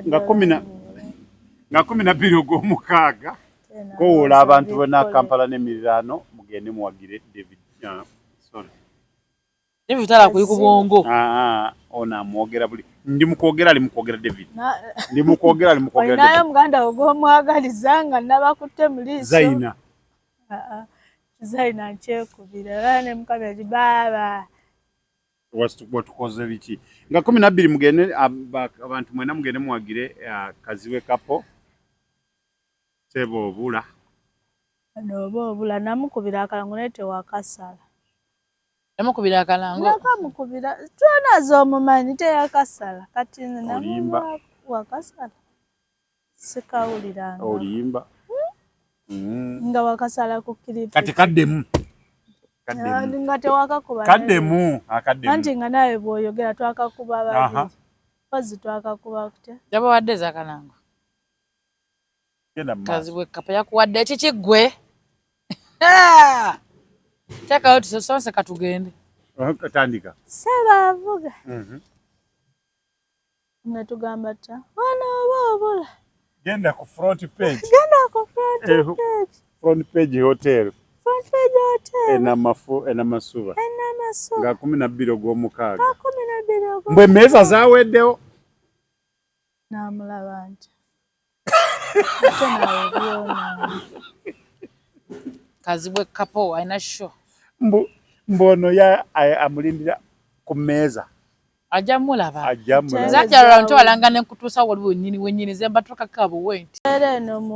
nga 12 ogw'omukaaga kowola abantu bonna Kampala n'emiriraano mugende muwagire David Butale akuli ku bwongo ono amwogera buli ndi mukwogera ali mukwogera David ndi mukwogera ali mukwogera David olinayo muganda ogw'omwagaliza nga nabakutte mu liiso Zaina nkyekubira era ne mukabya baaba watukoze biki nga 12 mugende abantu mwena mugende muwagire kaziwe kapo Sebo obula obula namukubira akalango naye tewakasala namukubira akalango nakamukubira twonazo omumanyi teyakasala kati wakasala Sikawuliranga. Oliyimba. Nga wakasala ku kiripu. Kati kaddemu. Nga tewakakuba. Kaddemu. Anti nga nawe bw'oyogera twakakuba babiri. Pozi twakakuba kutya. Jaba wadde zakalango. Kazi bwe kapa yakuwadde ekiki ggwe. Tekawo tusonse katugende. Katandika. Saba avuga. Nga tugamba ta. Wana oba. Genda ku front page. Genda ku front page. Front page hotel. Front page hotel. Ena masuba. Nga 12 ogw'omukaaga. Nga 12 ogw'omukaaga. Mbwe meza zaaweddewo. Namulaba nti. Kazi bwe kapo aina sho. Mbono ya amulindira ku meza. Ajja mulaba. Ajja mulaba. Zakyalala ntwalanga ne kutuusa waliwo nnyini wennyini zemba tukakabo wenti.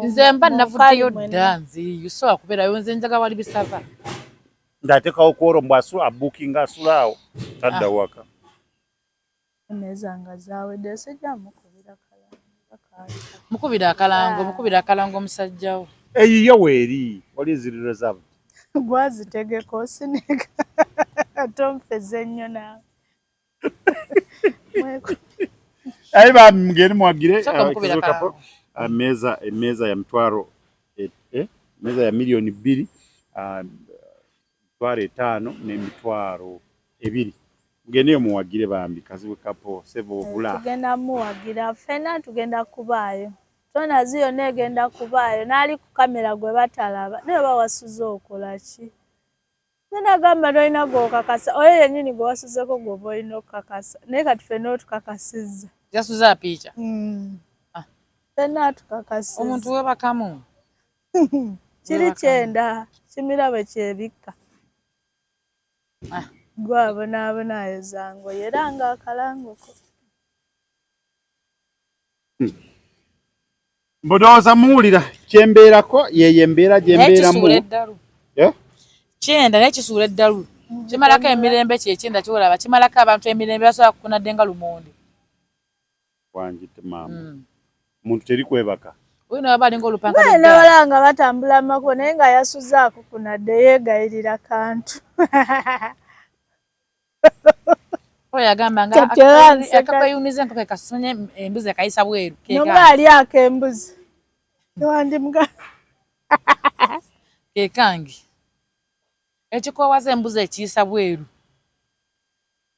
Nzemba navuddeyo danzi yusobola kubeerayo nze njaga wali bisava. Ndateekawo kworo mbwasu abukinga asulaawo tadda waka. Emeza nga zaawedde sijja mukubira akalango omusajjawo. Eyiyo weeri wali eziriro zaabo. Gwazitegeka osineka. Tompeze nnyo naawe. Ayi bamugende mwagire emeza ya mtwaro meza ya milioni 2 mitwaro 5 n'emitwaro 2 mugende muwagire bambi kazi bwe kapo sebo bula tugenda muwagira fena tugenda kubaayo tona ziyo negenda kubaayo nali ku kamera gwe batalaba ne bawasuza okola ki nena gamba noina go kakasa oyo yennyini gwe wasuzeko gwe boino kakasa naye kati fena tukakasiza yasuza picha fena tukakasiza omuntu webakamu kiri kyenda kimirabe kyebikka gwabona ezango era nga akalangoko mbodoza muwulira kyembeerako yeye embeera gyembeeramu kyenda naye kisuula eddalu kimalako emirembe kyekyenda kyolaba kimalako abantu emirembe basobola kukuna dde nga lumonde wanjite maama muntu teri kwebaka oyina baba alinga olupanka nabala nga batambula mako naye nga yasuzaako kunadde yeegayirira kantu oyo yagamba nga akakayuniza enkoko ekasonye embuzi ekayisa bweru noba ali ak'embuzi newandimuga kekangi ekikoowaza embuzi ekiyisa bweru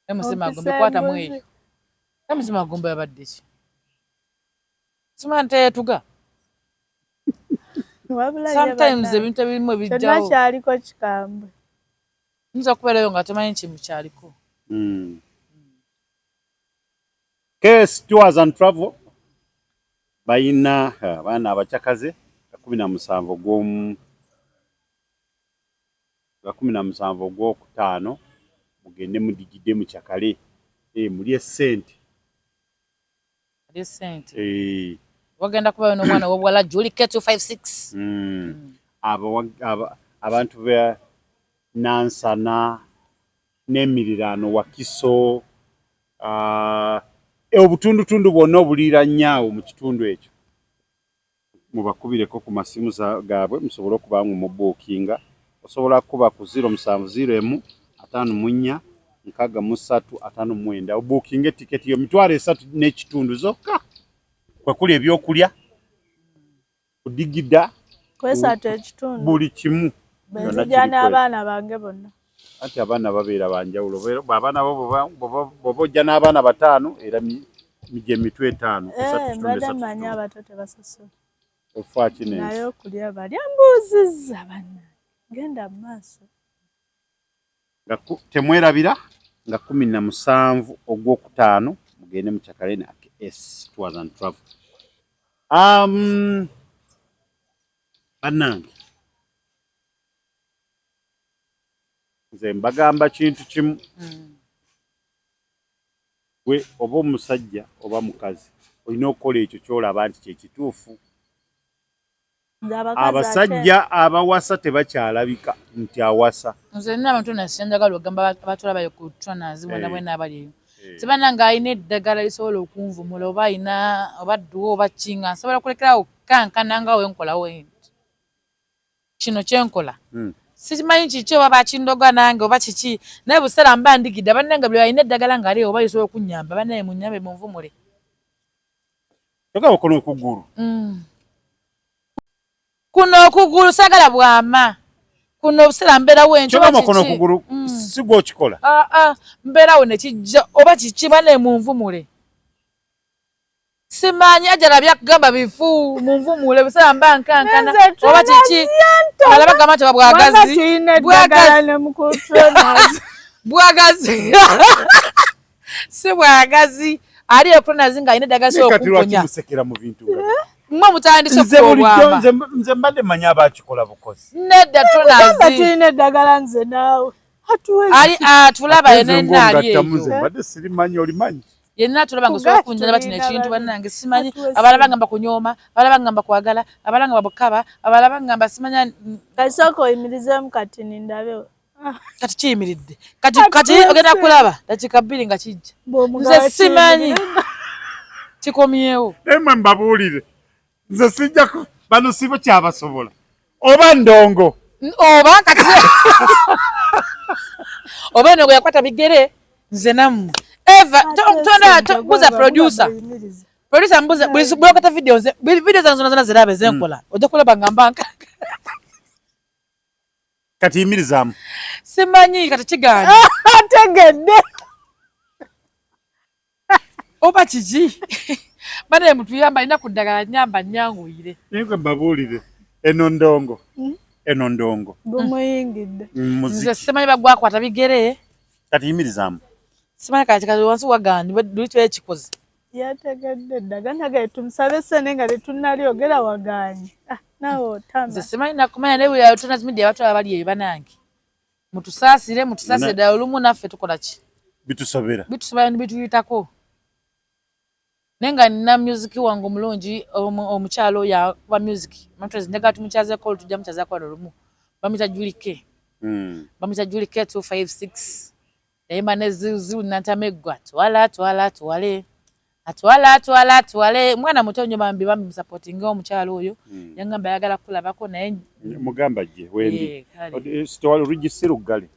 emusimagombe kwata mweyo emusimagombe yabadde ki simana teyetuga sometimes ebintu ebirimu ebijjawo kyonna kyaliko kikambwe nyinza okubeerayo nga tomanyi kimu kyaliko Case Tours and Travel bayina abaana abacakaze 17 ogw'okutaano mugende mudigidde mu kyakale muli essente wagenda kubayo n'omwana w'obuwala Julie K256 abantu be Nansana n'emiriraano Wakiso obutundutundu bwonna obulira nnyawo mu kitundu ekyo mubakubireko ku masimu gaabwe musobole okuba mu bookinga osobola kuba ku 0701 54 6359 obookinga etiketi yo mitwalo 3 n'ekitundu zokka kwekuli ebyokulya kudigida kwesatu ekitundu buli kimu benzijana abaana bange bonna ati abaana babeera banjawulo abaana bwoba ojja n'abaana 5 era mije mitwe 5 mbadde manya abato tebasasula ofa kinene naye okulya balya mbuuzizza banna genda mu maaso temwerabira nga 17 ogw'okutaano mugende mu kyakale na KS Tours and Travel bannange nze mbagamba kintu kimu gwe oba omusajja oba mukazi olina okukola ekyo kyolaba nti kyekituufu abasajja abawasa tebakyalabika nti awasa nze nina abantu nasenjagala ogamba batulabayo ku Tours bonna bwena abaliyo Sibananga ayina eddagala lisobola okunvumula oba ayina oba dduwa oba kinga nsobola kulekerawo kankana nga wenkola wendi kino kyenkola sikimanyi kiki oba bakindoga nange oba kiki naye buseera mba ndigidde bannange buli ayina eddagala nga aliyo oba lisobola okunnyamba bannaye munnyambe munvumule toga kono okugulu kuno okugulu sagala bwama kuno obuseera mbeerawo ekyo kono okugulu sigwa okikola mbeerawo nekijja oba kiki bannaye munvumule simanyi ajala byakugamba bifu munvumule buseera mba nkankana oba kiki abala bagamba nti bwagazi si bwagazi ali epronazi nga ayina eddagala sobola okuponya mwe mutandise okuolwamba nze mbadde manyi abakikola bukozi nedda tronazi tuyina eddagala nze naawe ali atulaba yenna ali eyo mbadde sirimanyi olimanyi yenna atulaba nga osobola okunjala batina ekintu bannange simanyi abala bagamba kunyooma abala bagamba kwagala abala nga bukaba abala bagamba simanya kasoko oyimirizemu kati nindabewo kati kiyimiridde kati ogenda kulaba dakika bbiri nga kijja nze simanyi kikomyewo naye mwe mbabuulire nze sijjako bano sibo kyabasobola oba ndongo oba kati oba endongo yakwata bigere nze nammwe eva buza producer mbuza bwekata video zange zona zirabe zenkola ojja kulaba nga mbanka kati yimirizaamu simanyi kati kiganja ategedde oba kiki banaye mutuyamba alina ku ddagala nyamba nyanguyire naye gwe mbabuulire eno ndongo bumuyingidde nze simanyi bagwakwata bigere kati yimirizaamu simanyi kati wansi wagandi luli kyekikoze yategedde eddagala gaye tumusabe sene nga tetunalyogera waganye naawe otama nze simanyi nakumanya naye buli alternate media abatwala bali eyo banange mutusaasire ddala olumu naffe tukola ki bitusobera nibituyitako naye nga nina music wange omulungi omukyalo oyo akuba music njagala tumukyazeko olutujja mukyazako wano olumu bamuyita Julike bamuyita Julike 256 yayimba ne ziu nantamegwa atwale mwana muto nnyo bambi bamusupportinga omukyalo oyo yangamba ayagala kulabako naye mugamba gye wendi sitowali rugisirugale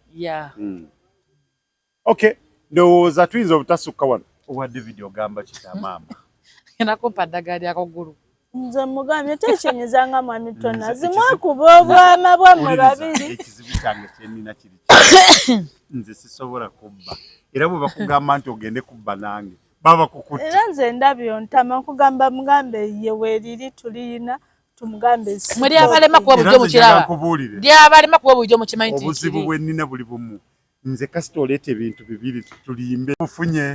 okay ndowooza tuyinza obutasukka wano owadde video ogamba kitamaama nakumpa ddagala lyakogulu nze mugambye tekyenyezanga mwami tona zimwakuba obwama bwammwe babiri ekizibu kyange kyenina kiri nze sisobola kubba era bwe bakugamba nti ogende kubba nange baba kukutte era nze ndabyo ntama nkugamba mugambe ye weeriri tuliyina tumugambe mweri abalema kuba bulijjo mukiraba lyabalema kuba bulijjo mukimanyi nti obuzibu bwennina buli bumu nze kasita oleeta ebintu bibiri tuliyimbe mufunye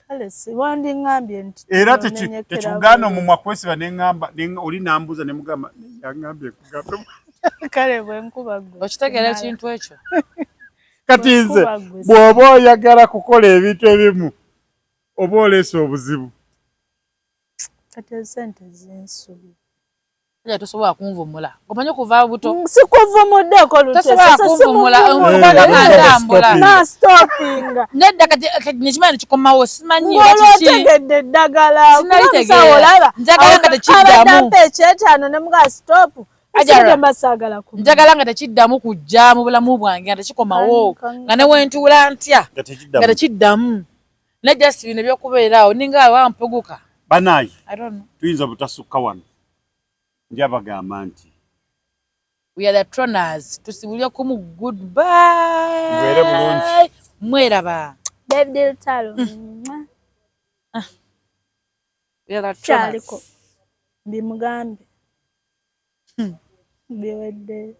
kale siwandi ngambye nti era tekikugaana omumwa kwesiba neŋŋamba oli nambuuza ne mugamba yangambye kugambe kale bwe nkuba gwe okitegeera ekintu ekyo kati nze bw'oba oyagala kukola ebintu ebimu oba oleesa obuzibu kati esente zinsubi ja tosobola kunvumula omanyi okuva buto sikuvumuddeko tosobola kunvumula omubanga na stoppinga nedda kati nekimanyi nekikomawo simanyi otegedde eddagala olaba njagala nga tekiddamu ekyetaano ne muga stop mbasagala njagala nga tekiddamu kujja mu bulamu bwange nga tekikomawo nga ne wentuula ntya nga tekiddamu ne just bino ebyokubeeraawo ninga wampuguka banayi tuyinza butasukka wano njabagamba nti we are the troners tusibulye kumu goodbye mwere bulungi mweraba David Talo we are the troners bimugambe biwedde